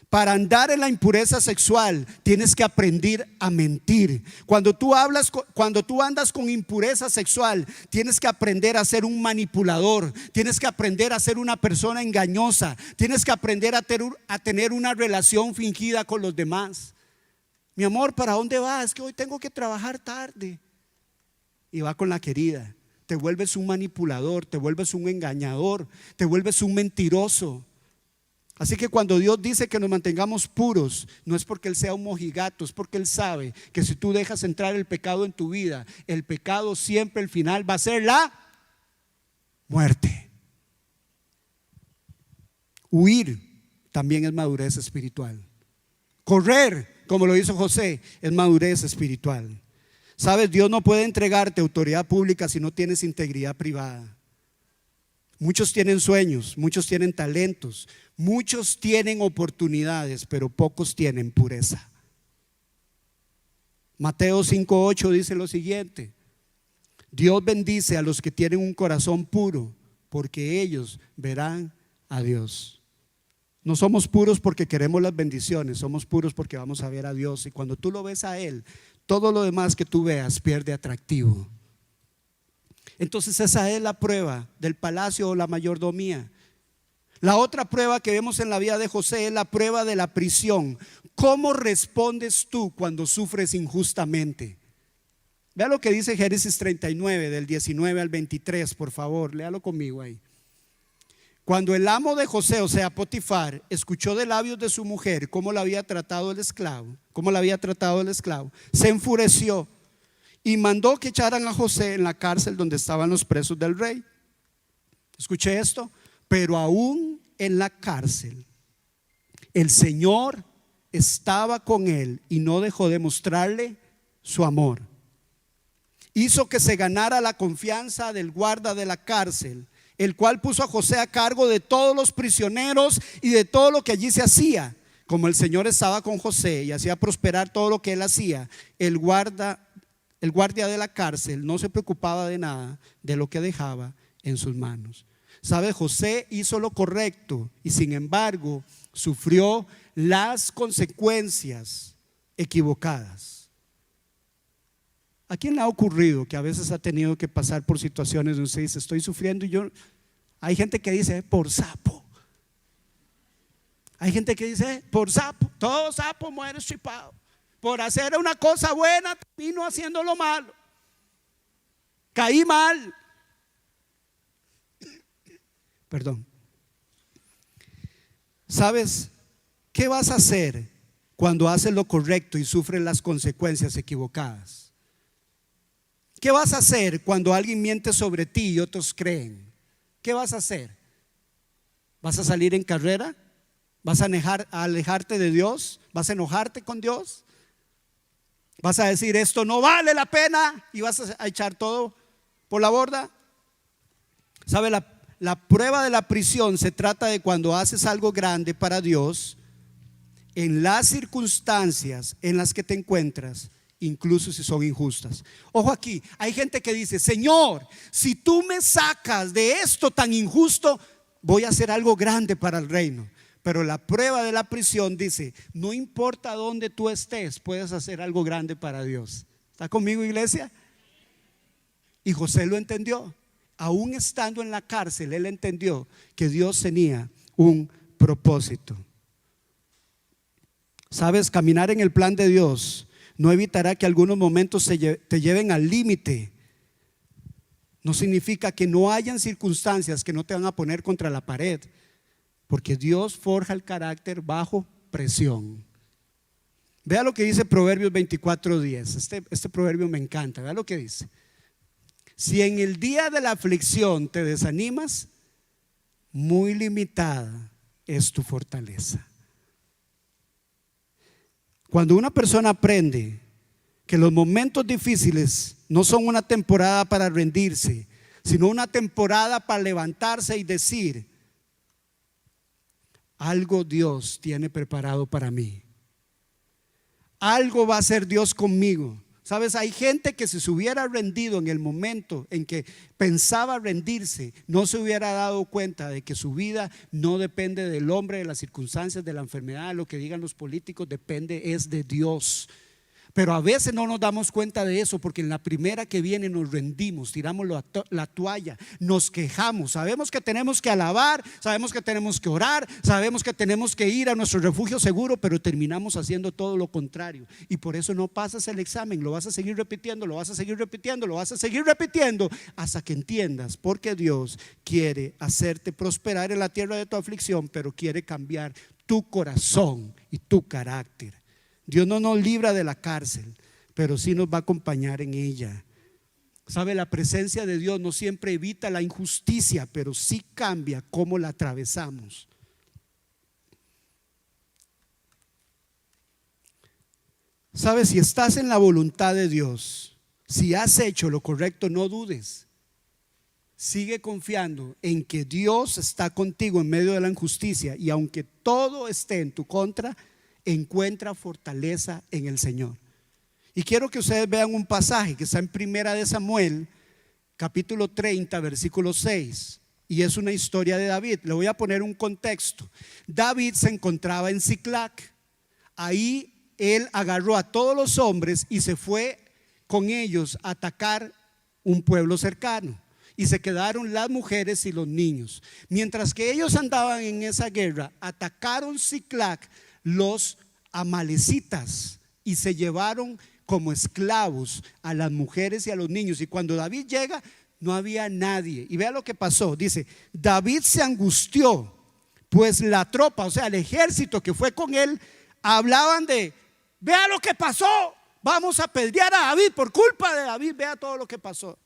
Para andar en la impureza sexual tienes que aprender a mentir. Cuando tú andas con impureza sexual, tienes que aprender a ser un manipulador. Tienes que aprender a ser una persona engañosa. Tienes que aprender a tener una relación fingida con los demás. Mi amor, ¿para dónde vas? Es que hoy tengo que trabajar tarde. Y va con la querida. Te vuelves un manipulador, te vuelves un engañador, te vuelves un mentiroso. Así que cuando Dios dice que nos mantengamos puros, no es porque Él sea un mojigato, es porque Él sabe que si tú dejas entrar el pecado en tu vida, el pecado siempre al final va a ser la muerte. Huir también es madurez espiritual. Correr, como lo hizo José, es madurez espiritual. Sabes, Dios no puede entregarte autoridad pública si no tienes integridad privada. Muchos tienen sueños, muchos tienen talentos, muchos tienen oportunidades, pero pocos tienen pureza. Mateo 5:8 dice lo siguiente: Dios bendice a los que tienen un corazón puro, porque ellos verán a Dios. No somos puros porque queremos las bendiciones, somos puros porque vamos a ver a Dios. Y cuando tú lo ves a Él, todo lo demás que tú veas pierde atractivo. Entonces esa es la prueba del palacio o la mayordomía. La otra prueba que vemos en la vida de José es la prueba de la prisión. ¿Cómo respondes tú cuando sufres injustamente? Vea lo que dice Génesis 39 del 19 al 23, por favor, léalo conmigo ahí. Cuando el amo de José, o sea Potifar, escuchó de labios de su mujer cómo la había tratado el esclavo, se enfureció y mandó que echaran a José en la cárcel donde estaban los presos del rey. Escuché esto: pero aún en la cárcel el Señor estaba con él y no dejó de mostrarle su amor. Hizo que se ganara la confianza del guarda de la cárcel, el cual puso a José a cargo de todos los prisioneros y de todo lo que allí se hacía. Como el Señor estaba con José y hacía prosperar todo lo que él hacía, el guardia de la cárcel no se preocupaba de nada de lo que dejaba en sus manos. ¿Sabe? José hizo lo correcto y sin embargo sufrió las consecuencias equivocadas. ¿A quién le ha ocurrido que a veces ha tenido que pasar por situaciones donde usted dice: estoy sufriendo? Y hay gente que dice: por sapo. Hay gente que dice: por sapo. Todo sapo muere chipado. Por hacer una cosa buena termino haciendo lo malo. Caí mal. Perdón. ¿Sabes qué vas a hacer cuando haces lo correcto y sufres las consecuencias equivocadas? ¿Qué vas a hacer cuando alguien miente sobre ti y otros creen? ¿Qué vas a hacer? ¿Vas a salir en carrera? ¿Vas a alejarte de Dios? ¿Vas a enojarte con Dios? ¿Vas a decir esto no vale la pena y vas a echar todo por la borda? ¿Sabe? La prueba de la prisión se trata de cuando haces algo grande para Dios en las circunstancias en las que te encuentras, incluso si son injustas. Ojo aquí, hay gente que dice: Señor, si tú me sacas de esto tan injusto, voy a hacer algo grande para el reino. Pero la prueba de la prisión dice, no importa dónde tú estés, puedes hacer algo grande para Dios. ¿Está conmigo, iglesia? Y José lo entendió. Aún estando en la cárcel, él entendió que Dios tenía un propósito. Sabes, caminar en el plan de Dios no evitará que algunos momentos te lleven al límite. No significa que no hayan circunstancias que no te van a poner contra la pared, porque Dios forja el carácter bajo presión. Vea lo que dice Proverbios 24:10. Este proverbio me encanta. Vea lo que dice: si en el día de la aflicción te desanimas, muy limitada es tu fortaleza. Cuando una persona aprende que los momentos difíciles no son una temporada para rendirse, sino una temporada para levantarse y decir: algo Dios tiene preparado para mí, algo va a hacer Dios conmigo. Sabes, hay gente que si se hubiera rendido en el momento en que pensaba rendirse, no se hubiera dado cuenta de que su vida no depende del hombre, de las circunstancias, de la enfermedad, de lo que digan los políticos, depende es de Dios. Pero a veces no nos damos cuenta de eso, porque en la primera que viene nos rendimos, tiramos la toalla, nos quejamos. Sabemos que tenemos que alabar, sabemos que tenemos que orar, sabemos que tenemos que ir a nuestro refugio seguro, pero terminamos haciendo todo lo contrario. Y por eso no pasas el examen, lo vas a seguir repitiendo, lo vas a seguir repitiendo, lo vas a seguir repitiendo, hasta que entiendas, porque Dios quiere hacerte prosperar en la tierra de tu aflicción, pero quiere cambiar tu corazón y tu carácter. Dios no nos libra de la cárcel, pero sí nos va a acompañar en ella. ¿Sabe? La presencia de Dios no siempre evita la injusticia, pero sí cambia cómo la atravesamos. ¿Sabe? Si estás en la voluntad de Dios, si has hecho lo correcto, no dudes. Sigue confiando en que Dios está contigo en medio de la injusticia, y aunque todo esté en tu contra, encuentra fortaleza en el Señor. Y quiero que ustedes vean un pasaje que está en Primera de Samuel, capítulo 30, versículo 6. Y es una historia de David. Le voy a poner un contexto. David se encontraba en Siclac. Ahí él agarró a todos los hombres y se fue con ellos a atacar un pueblo cercano. Y se quedaron las mujeres y los niños. Mientras que ellos andaban en esa guerra, atacaron Siclac los amalecitas y se llevaron como esclavos a las mujeres y a los niños. Y cuando David llega, no había nadie. Y vea lo que pasó. Dice: David se angustió, pues la tropa, o sea, el ejército que fue con él, hablaban de: vea lo que pasó, vamos a apedrear a David por culpa de David, vea todo lo que pasó.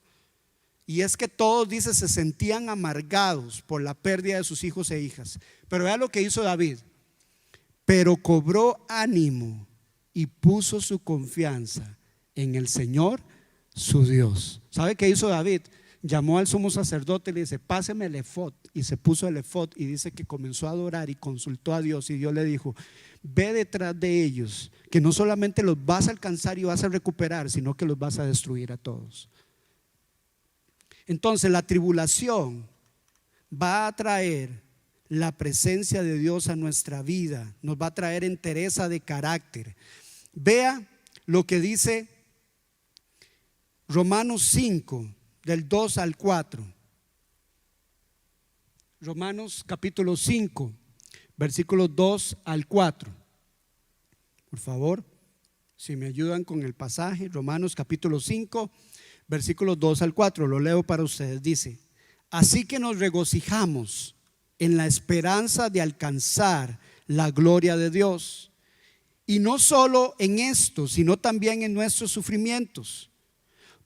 Y es que todos, dice, se sentían amargados por la pérdida de sus hijos e hijas. Pero vea lo que hizo David. Pero cobró ánimo y puso su confianza en el Señor su Dios. ¿Sabe qué hizo David? Llamó al sumo sacerdote y le dice: páseme el efod. Y se puso el efod, y dice que comenzó a adorar y consultó a Dios. Y Dios le dijo: ve detrás de ellos, que no solamente los vas a alcanzar y vas a recuperar, sino que los vas a destruir a todos. Entonces la tribulación va a traer la presencia de Dios a nuestra vida, nos va a traer entereza de carácter. Vea lo que dice Romanos 5, del 2 al 4. Romanos capítulo 5, versículos 2 al 4. Por favor, si me ayudan con el pasaje. Romanos capítulo 5, versículos 2 al 4. Lo leo para ustedes. Dice: así que nos regocijamos en la esperanza de alcanzar la gloria de Dios. Y no solo en esto, sino también en nuestros sufrimientos,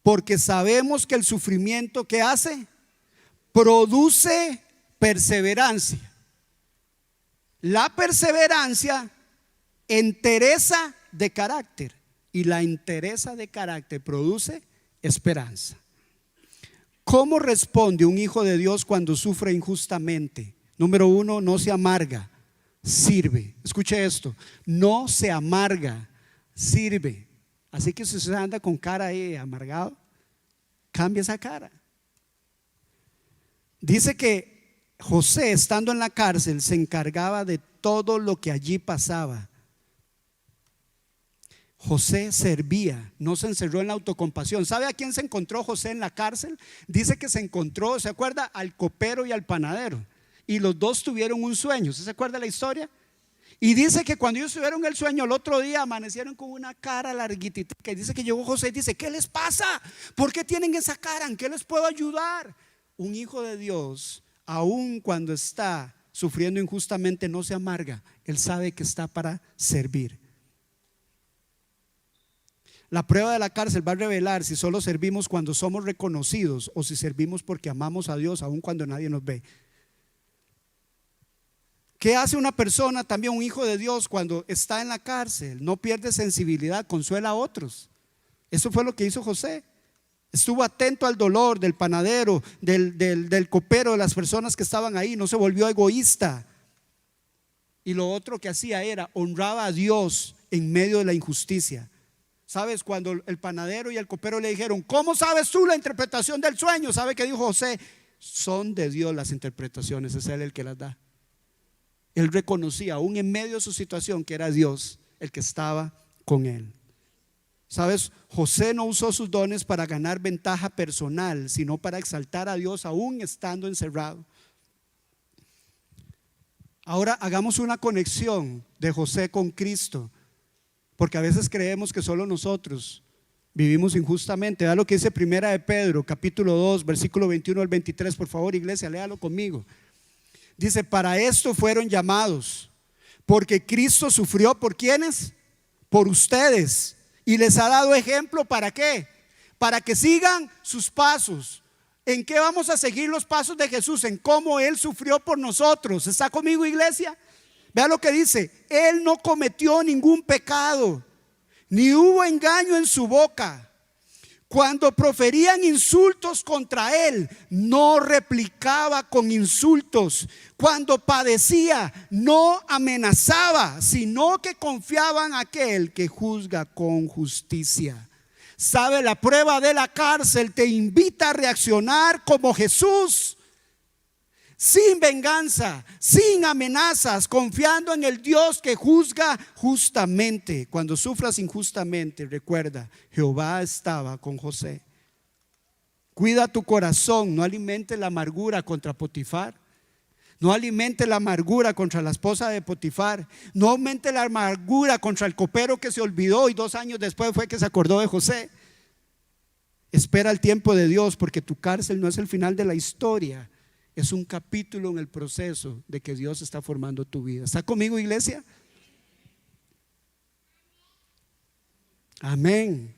porque sabemos que el sufrimiento, ¿qué hace? Produce perseverancia. La perseverancia entereza de carácter, y la entereza de carácter produce esperanza. ¿Cómo responde un hijo de Dios cuando sufre injustamente? Número uno, no se amarga, sirve. Escuche esto: no se amarga, sirve. Así que si usted anda con cara ahí amargado, cambia esa cara. Dice que José, estando en la cárcel, se encargaba de todo lo que allí pasaba. José servía, no se encerró en la autocompasión. ¿Sabe a quién se encontró José en la cárcel? Dice que se encontró, ¿se acuerda? Al copero y al panadero. Y los dos tuvieron un sueño. ¿Se acuerda la historia? Y dice que cuando ellos tuvieron el sueño, el otro día amanecieron con una cara larguitita. Que dice que llegó José y dice: ¿qué les pasa? ¿Por qué tienen esa cara? ¿En qué les puedo ayudar? Un hijo de Dios, aun cuando está sufriendo injustamente, no se amarga. Él sabe que está para servir. La prueba de la cárcel va a revelar si solo servimos cuando somos reconocidos o si servimos porque amamos a Dios aun cuando nadie nos ve. ¿Qué hace una persona, también un hijo de Dios, cuando está en la cárcel? No pierde sensibilidad, consuela a otros. Eso fue lo que hizo José. Estuvo atento al dolor del panadero, del copero, de las personas que estaban ahí. No se volvió egoísta. Y lo otro que hacía era honraba a Dios en medio de la injusticia. ¿Sabes? Cuando el panadero y el copero le dijeron: ¿cómo sabes tú la interpretación del sueño? ¿Sabe qué dijo José? Son de Dios las interpretaciones, es Él el que las da. Él reconocía aún en medio de su situación que era Dios el que estaba con él. ¿Sabes? José no usó sus dones para ganar ventaja personal, sino para exaltar a Dios aún estando encerrado. Ahora hagamos una conexión de José con Cristo, porque a veces creemos que solo nosotros vivimos injustamente. Vea lo que dice Primera de Pedro, capítulo 2, versículo 21 al 23. Por favor, iglesia, léalo conmigo. Dice: para esto fueron llamados, porque Cristo sufrió ¿por quiénes? Por ustedes, y les ha dado ejemplo. ¿Para qué? Para que sigan sus pasos. ¿En qué vamos a seguir los pasos de Jesús? En cómo Él sufrió por nosotros. ¿Está conmigo, iglesia? Vea lo que dice: Él no cometió ningún pecado, ni hubo engaño en su boca. Cuando proferían insultos contra Él, no replicaba con insultos. Cuando padecía, no amenazaba, sino que confiaba en aquel que juzga con justicia. ¿Sabe? La prueba de la cárcel te invita a reaccionar como Jesús, sin venganza, sin amenazas, confiando en el Dios que juzga justamente. Cuando sufras injustamente, recuerda: Jehová estaba con José. Cuida tu corazón, no alimente la amargura contra Potifar. No alimente la amargura contra la esposa de Potifar. No aumente la amargura contra el copero que se olvidó y 2 años después fue que se acordó de José. Espera el tiempo de Dios, porque tu cárcel no es el final de la historia. Es un capítulo en el proceso de que Dios está formando tu vida. ¿Está conmigo, iglesia? Amén.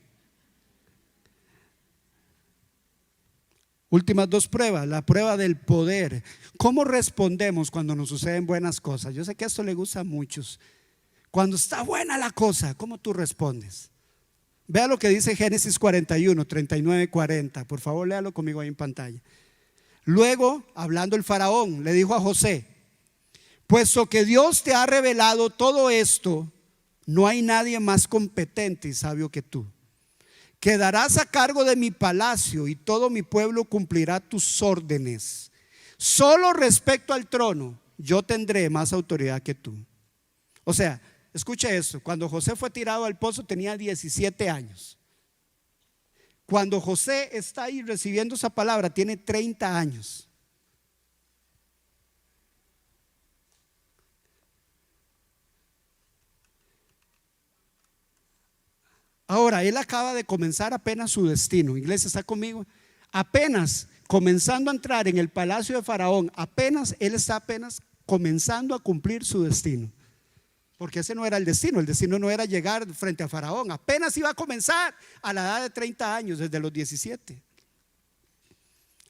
Últimas 2 pruebas. La prueba del poder. ¿Cómo respondemos cuando nos suceden buenas cosas? Yo sé que esto le gusta a muchos. Cuando está buena la cosa, ¿cómo tú respondes? Vea lo que dice Génesis 41, 39, 40. Por favor, léalo conmigo ahí en pantalla. Luego, hablando el faraón, le dijo a José: puesto que Dios te ha revelado todo esto, no hay nadie más competente y sabio que tú. Quedarás a cargo de mi palacio y todo mi pueblo cumplirá tus órdenes. Solo respecto al trono, yo tendré más autoridad que tú. O sea, escuche esto: cuando José fue tirado al pozo tenía 17 años. Cuando José está ahí recibiendo esa palabra, tiene 30 años. Ahora, él acaba de comenzar apenas su destino. Iglesia, ¿está conmigo? Apenas comenzando a entrar en el palacio de Faraón, él está apenas comenzando a cumplir su destino. Porque ese no era el destino no era llegar frente a Faraón. Apenas iba a comenzar a la edad de 30 años, desde los 17.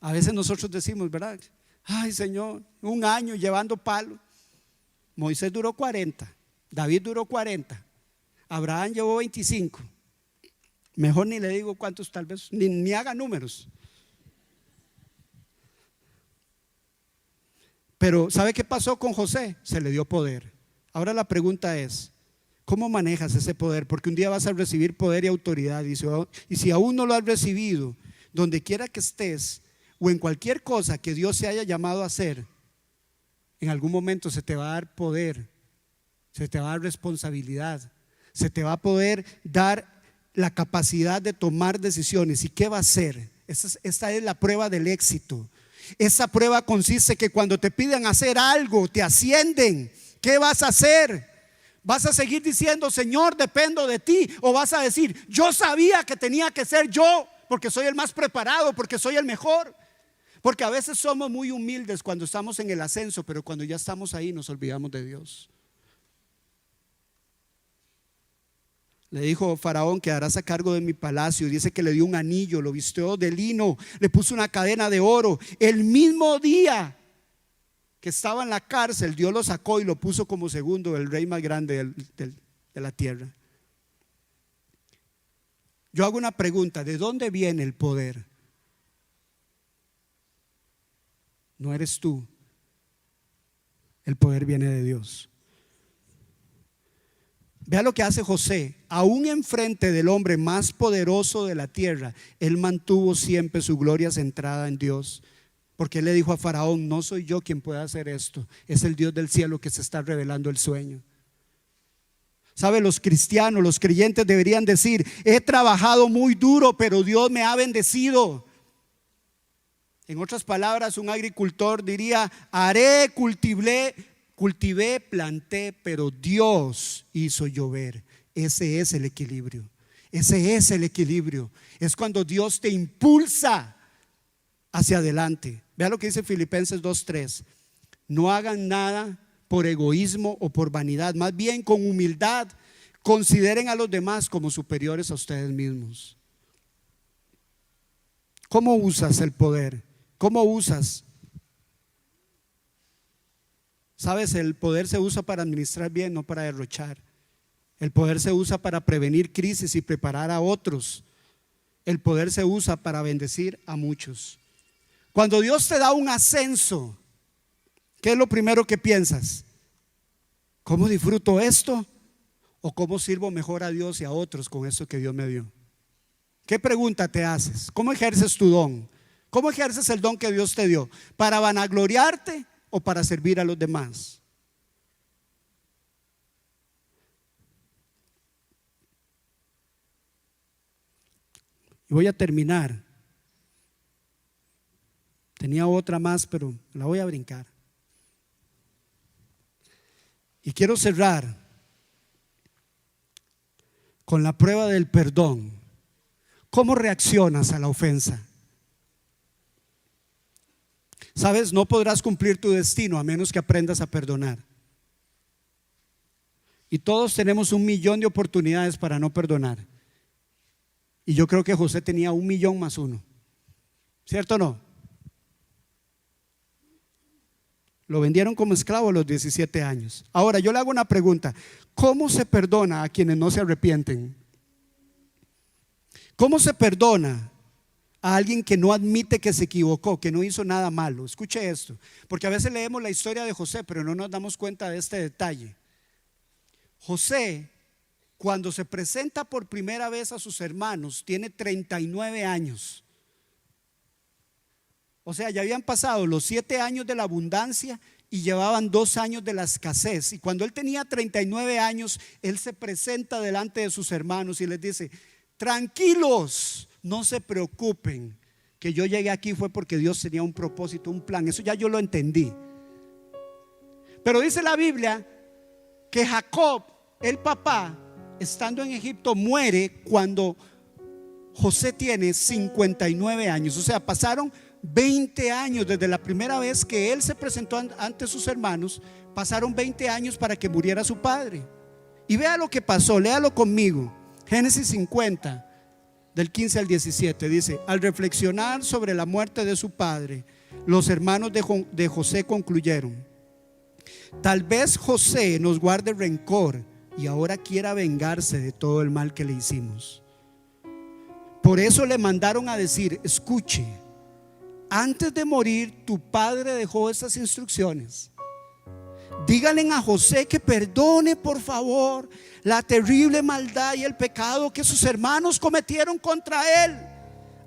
A veces nosotros decimos, ¿verdad? Ay, Señor, 1 año llevando palo. Moisés duró 40, David duró 40, Abraham llevó 25. Mejor ni le digo cuántos, tal vez, ni haga números. Pero ¿sabe qué pasó con José? Se le dio poder. Ahora la pregunta es: ¿cómo manejas ese poder? Porque un día vas a recibir poder y autoridad, y si aún no lo has recibido, donde quiera que estés o en cualquier cosa que Dios se haya llamado a hacer, en algún momento se te va a dar poder, se te va a dar responsabilidad, se te va a poder dar la capacidad de tomar decisiones. ¿Y qué va a hacer? Esta es la prueba del éxito. Esa prueba consiste que cuando te piden hacer algo, te ascienden. ¿Qué vas a hacer? ¿Vas a seguir diciendo, Señor, dependo de ti? ¿O vas a decir, yo sabía que tenía que ser yo, porque soy el más preparado, porque soy el mejor? Porque a veces somos muy humildes cuando estamos en el ascenso, pero cuando ya estamos ahí nos olvidamos de Dios. Le dijo Faraón, quedarás a cargo de mi palacio. Dice que le dio un anillo, lo vistió de lino, le puso una cadena de oro. El mismo día que estaba en la cárcel, Dios lo sacó y lo puso como segundo, el rey más grande de la tierra. Yo hago una pregunta: ¿de dónde viene el poder? No eres tú. El poder viene de Dios. Vea lo que hace José. Aún enfrente del hombre más poderoso de la tierra, él mantuvo siempre su gloria centrada en Dios. Porque él le dijo a Faraón: no soy yo quien pueda hacer esto, es el Dios del cielo que se está revelando el sueño. ¿Sabe? Los cristianos, los creyentes deberían decir: he trabajado muy duro, pero Dios me ha bendecido. En otras palabras, un agricultor diría: haré, cultivé, planté, pero Dios hizo llover. Ese es el equilibrio. Ese es el equilibrio. Es cuando Dios te impulsa hacia adelante. Vea lo que dice Filipenses 2:3. No hagan nada por egoísmo o por vanidad, más bien con humildad consideren a los demás como superiores a ustedes mismos. ¿Cómo usas el poder? ¿Cómo usas? Sabes, el poder se usa para administrar bien, no para derrochar. El poder se usa para prevenir crisis y preparar a otros. El poder se usa para bendecir a muchos. Cuando Dios te da un ascenso, ¿qué es lo primero que piensas? ¿Cómo disfruto esto? ¿O cómo sirvo mejor a Dios y a otros con esto que Dios me dio? ¿Qué pregunta te haces? ¿Cómo ejerces tu don? ¿Cómo ejerces el don que Dios te dio? ¿Para vanagloriarte o para servir a los demás? Y voy a terminar. Tenía otra más, pero la voy a brincar. Y quiero cerrar con la prueba del perdón. ¿Cómo reaccionas a la ofensa? Sabes, no podrás cumplir tu destino a menos que aprendas a perdonar. Y todos tenemos 1.000.000 de oportunidades para no perdonar. Y yo creo que José tenía 1.000.000 más 1. ¿Cierto o no? Lo vendieron como esclavo a los 17 años. Ahora yo le hago una pregunta: ¿cómo se perdona a quienes no se arrepienten? ¿Cómo se perdona a alguien que no admite que se equivocó, que no hizo nada malo? Escuche esto, porque a veces leemos la historia de José, pero no nos damos cuenta de este detalle. José, cuando se presenta por primera vez a sus hermanos, tiene 39 años. O sea, ya habían pasado los 7 años de la abundancia y llevaban 2 años de la escasez. Y cuando él tenía 39 años, él se presenta delante de sus hermanos y les dice: tranquilos, no se preocupen, que yo llegué aquí fue porque Dios tenía un propósito, un plan. Eso ya yo lo entendí. Pero dice la Biblia que Jacob, el papá, estando en Egipto, muere cuando José tiene 59 años. O sea, pasaron 20 años desde la primera vez que él se presentó ante sus hermanos. Pasaron 20 años para que muriera su padre. Y vea lo que pasó, léalo conmigo. Génesis 50, del 15 al 17, dice: al reflexionar sobre la muerte de su padre, los hermanos de José concluyeron: tal vez José nos guarde rencor y ahora quiera vengarse de todo el mal que le hicimos. Por eso le mandaron a decir: escuche, antes de morir tu padre dejó estas instrucciones: díganle a José que perdone por favor la terrible maldad y el pecado que sus hermanos cometieron contra él.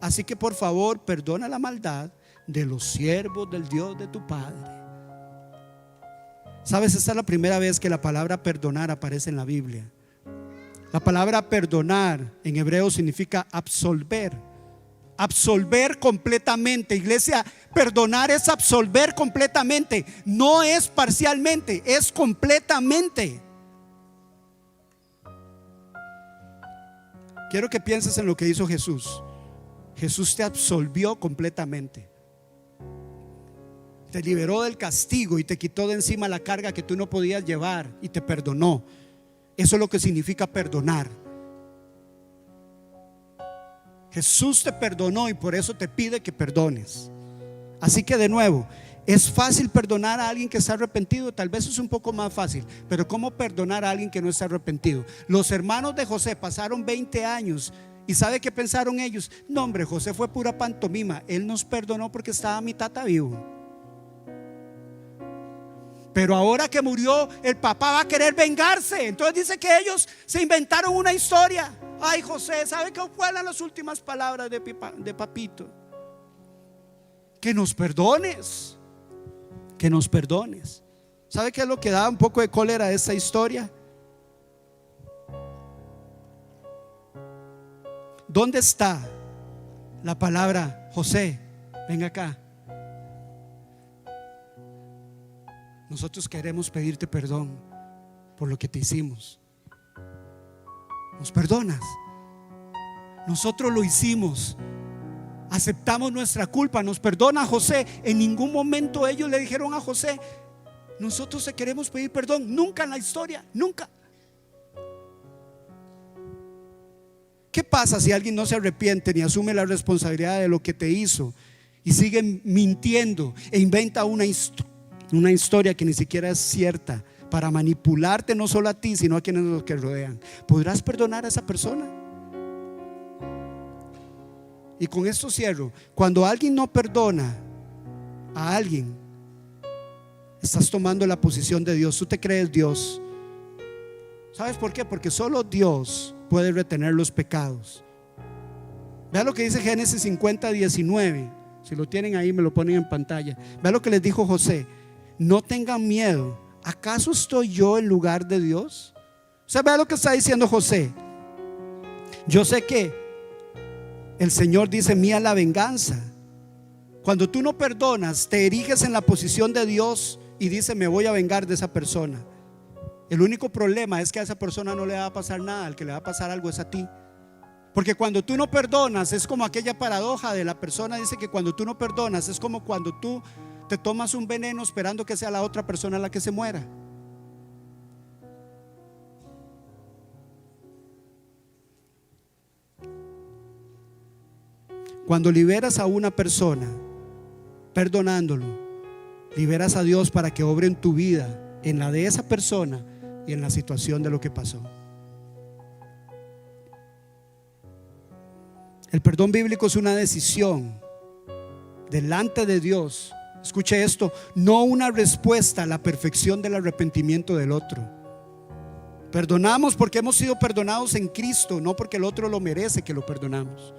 Así que por favor perdona la maldad de los siervos del Dios de tu padre. Sabes, esta es la primera vez que la palabra perdonar aparece en la Biblia. La palabra perdonar en hebreo significa absolver. Absolver completamente. Iglesia, perdonar es absolver completamente. No es parcialmente, es completamente. Quiero que pienses en lo que hizo Jesús. Jesús te absolvió completamente. Te liberó del castigo y te quitó de encima la carga que tú no podías llevar y te perdonó. Eso es lo que significa perdonar. Jesús te perdonó y por eso te pide que perdones. Así que de nuevo, es fácil perdonar a alguien que está arrepentido. Tal vez es un poco más fácil, pero ¿cómo perdonar a alguien que no está arrepentido? Los hermanos de José pasaron 20 años y ¿sabe qué pensaron ellos? No, hombre, José fue pura pantomima. Él nos perdonó porque estaba mi tata vivo. Pero ahora que murió, el papá va a querer vengarse. Entonces dice que ellos se inventaron una historia. Ay, José, ¿sabe qué fueron las últimas palabras de papito? Que nos perdones. Que nos perdones. ¿Sabe qué es lo que da un poco de cólera de esta historia? ¿Dónde está la palabra José? Venga acá. Nosotros queremos pedirte perdón por lo que te hicimos. ¿Nos perdonas? Nosotros lo hicimos. Aceptamos nuestra culpa. Nos perdona José. En ningún momento ellos le dijeron a José: nosotros te queremos pedir perdón. Nunca en la historia, nunca. ¿Qué pasa si alguien no se arrepiente ni asume la responsabilidad de lo que te hizo y sigue mintiendo e inventa una historia que ni siquiera es cierta para manipularte no solo a ti, sino a quienes los que rodean? ¿Podrás perdonar a esa persona? Y con esto cierro. Cuando alguien no perdona a alguien, estás tomando la posición de Dios. Tú te crees Dios. ¿Sabes por qué? Porque solo Dios puede retener los pecados. Vea lo que dice Génesis 50:19. Si lo tienen ahí, me lo ponen en pantalla. Vea lo que les dijo José: no tengan miedo. ¿Acaso estoy yo en lugar de Dios? O sea, vea lo que está diciendo José. Yo sé que el Señor dice: mía la venganza. Cuando tú no perdonas, te eriges en la posición de Dios y dice: me voy a vengar de esa persona. El único problema es que a esa persona no le va a pasar nada. Al que le va a pasar algo es a ti. Porque cuando tú no perdonas, es como aquella paradoja de la persona. Dice que cuando tú no perdonas, es como cuando tú te tomas un veneno esperando que sea la otra persona la que se muera. Cuando liberas a una persona perdonándolo, liberas a Dios para que obre en tu vida, en la de esa persona y en la situación de lo que pasó. El perdón bíblico es una decisión delante de Dios. Escuche esto: no una respuesta a la perfección del arrepentimiento del otro. Perdonamos porque hemos sido perdonados en Cristo, no porque el otro lo merece que lo perdonamos.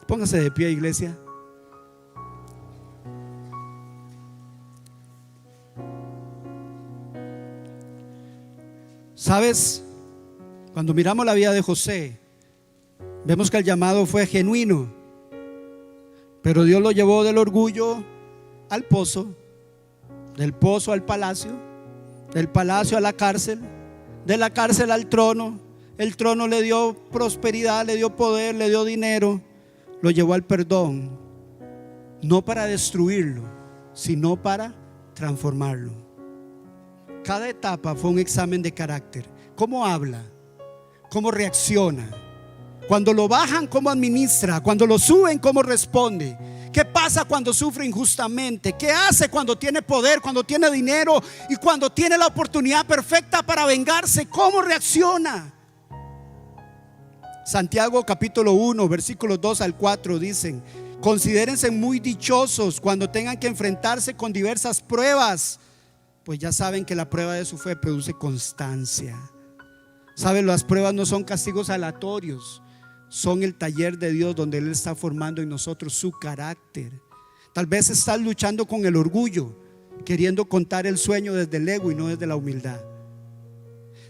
Póngase de pie, iglesia. ¿Sabes? Cuando miramos la vida de José, vemos que el llamado fue genuino, pero Dios lo llevó del orgullo al pozo, del pozo al palacio, del palacio a la cárcel, de la cárcel al trono. El trono le dio prosperidad, le dio poder, le dio dinero. Lo llevó al perdón, no para destruirlo, sino para transformarlo. Cada etapa fue un examen de carácter. ¿Cómo habla? ¿Cómo reacciona? Cuando lo bajan, ¿cómo administra? Cuando lo suben, ¿cómo responde? ¿Qué pasa cuando sufre injustamente? ¿Qué hace cuando tiene poder, cuando tiene dinero y cuando tiene la oportunidad perfecta para vengarse? ¿Cómo reacciona? Santiago capítulo 1 versículos 2 al 4 dicen: considérense muy dichosos cuando tengan que enfrentarse con diversas pruebas, pues ya saben que la prueba de su fe produce constancia. Saben, las pruebas no son castigos aleatorios, son el taller de Dios donde Él está formando en nosotros su carácter. Tal vez estás luchando con el orgullo, queriendo contar el sueño desde el ego y no desde la humildad.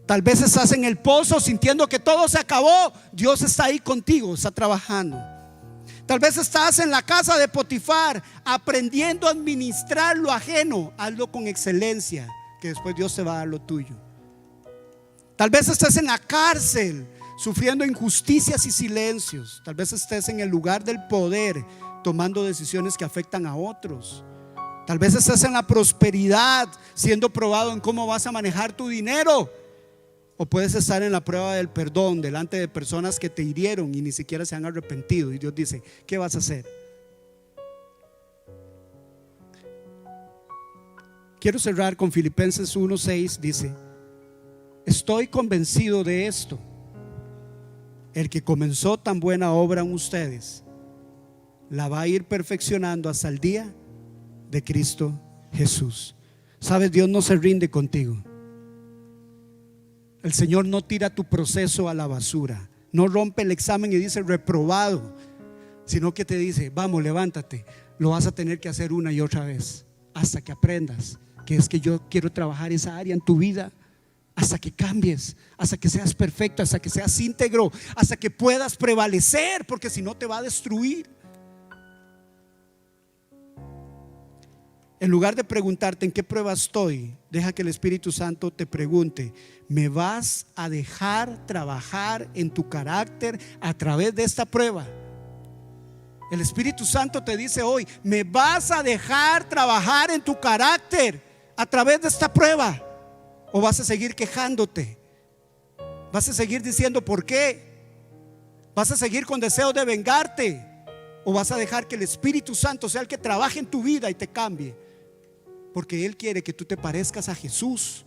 Tal vez estás en el pozo sintiendo que todo se acabó. Dios está ahí contigo, está trabajando. Tal vez estás en la casa de Potifar aprendiendo a administrar lo ajeno. Hazlo con excelencia, que después Dios te va a dar lo tuyo. Tal vez estés en la cárcel sufriendo injusticias y silencios. Tal vez estés en el lugar del poder tomando decisiones que afectan a otros. Tal vez estés en la prosperidad siendo probado en cómo vas a manejar tu dinero. O puedes estar en la prueba del perdón delante de personas que te hirieron y ni siquiera se han arrepentido. Y Dios dice: ¿qué vas a hacer? Quiero cerrar con Filipenses 1:6. Dice: estoy convencido de esto: el que comenzó tan buena obra en ustedes la va a ir perfeccionando hasta el día de Cristo Jesús. Sabes, Dios no se rinde contigo. El Señor no tira tu proceso a la basura, no rompe el examen y dice reprobado, sino que te dice: vamos, levántate, lo vas a tener que hacer una y otra vez hasta que aprendas que es que yo quiero trabajar esa área en tu vida, hasta que cambies, hasta que seas perfecto, hasta que seas íntegro, hasta que puedas prevalecer, porque si no te va a destruir. En lugar de preguntarte en qué prueba estoy, deja que el Espíritu Santo te pregunte: ¿me vas a dejar trabajar en tu carácter a través de esta prueba? El Espíritu Santo te dice hoy: ¿me vas a dejar trabajar en tu carácter a través de esta prueba? ¿O vas a seguir quejándote? ¿Vas a seguir diciendo por qué? ¿Vas a seguir con deseo de vengarte? ¿O vas a dejar que el Espíritu Santo sea el que trabaje en tu vida y te cambie? Porque Él quiere que tú te parezcas a Jesús.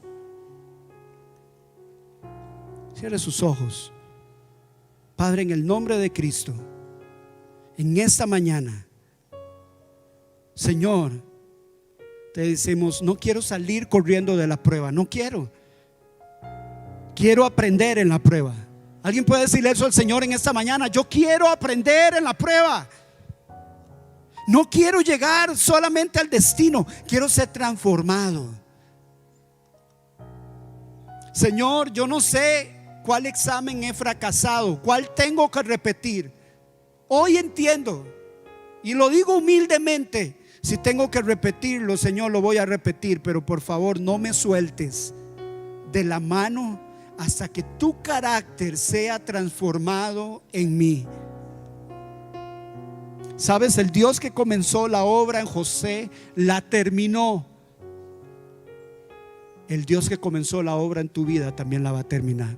Cierre sus ojos. Padre, en el nombre de Cristo, en esta mañana, Señor, te decimos: no quiero salir corriendo de la prueba. No quiero. Quiero aprender en la prueba. ¿Alguien puede decirle eso al Señor en esta mañana? Yo quiero aprender en la prueba. No quiero llegar solamente al destino, quiero ser transformado. Señor, yo no sé cuál examen he fracasado, cuál tengo que repetir. Hoy entiendo, y lo digo humildemente: si tengo que repetirlo, Señor, lo voy a repetir. Pero por favor, no me sueltes de la mano hasta que tu carácter sea transformado en mí. Sabes, el Dios que comenzó la obra en José la terminó. El Dios que comenzó la obra en tu vida también la va a terminar.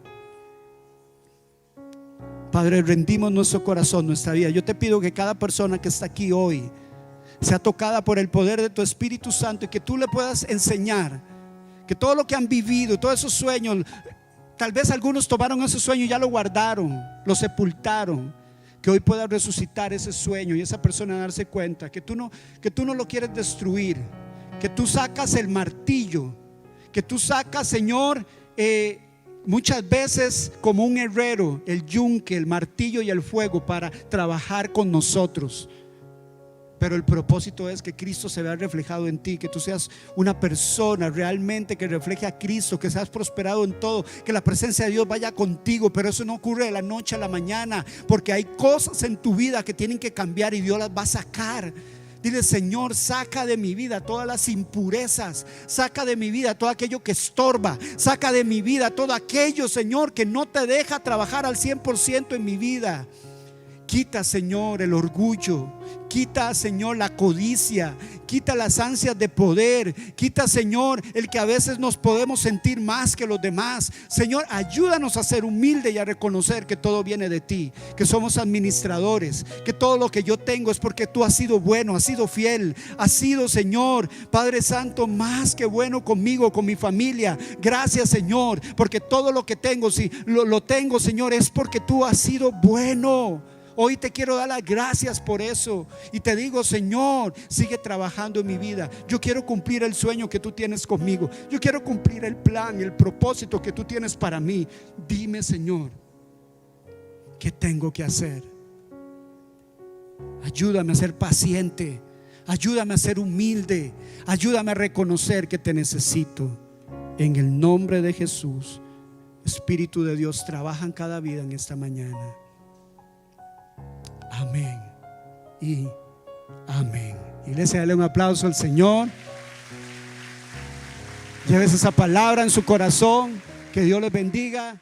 Padre, rendimos nuestro corazón, nuestra vida. Yo te pido que cada persona que está aquí hoy sea tocada por el poder de tu Espíritu Santo, y que tú le puedas enseñar que todo lo que han vivido, todos esos sueños, tal vez algunos tomaron ese sueño y ya lo guardaron, lo sepultaron. Que hoy pueda resucitar ese sueño y esa persona darse cuenta que tú no lo quieres destruir, que tú sacas el martillo, que tú sacas, Señor, muchas veces como un herrero, el yunque, el martillo y el fuego para trabajar con nosotros. Pero el propósito es que Cristo se vea reflejado en ti, que tú seas una persona realmente que refleje a Cristo, que seas prosperado en todo, que la presencia de Dios vaya contigo. Pero eso no ocurre de la noche a la mañana, porque hay cosas en tu vida que tienen que cambiar y Dios las va a sacar. Dile: Señor, saca de mi vida todas las impurezas, saca de mi vida todo aquello que estorba, saca de mi vida todo aquello, Señor, que no te deja trabajar al 100% en mi vida. Quita, Señor, el orgullo. Quita, Señor, la codicia. Quita las ansias de poder. Quita, Señor, el que a veces nos podemos sentir más que los demás. Señor, ayúdanos a ser humildes y a reconocer que todo viene de ti, que somos administradores, que todo lo que yo tengo es porque tú has sido bueno, has sido fiel, has sido, Señor, Padre Santo, más que bueno conmigo, con mi familia. Gracias, Señor, porque todo lo que tengo, si lo tengo, Señor, es porque tú has sido bueno. Hoy te quiero dar las gracias por eso. Y te digo: Señor, sigue trabajando en mi vida. Yo quiero cumplir el sueño que tú tienes conmigo. Yo quiero cumplir el plan, el propósito que tú tienes para mí. Dime, Señor, ¿qué tengo que hacer? Ayúdame a ser paciente. Ayúdame a ser humilde. Ayúdame a reconocer que te necesito. En el nombre de Jesús. Espíritu de Dios, trabaja en cada vida en esta mañana. Amén y amén. Iglesia, dale un aplauso al Señor. Lleves esa palabra en su corazón. Que Dios les bendiga.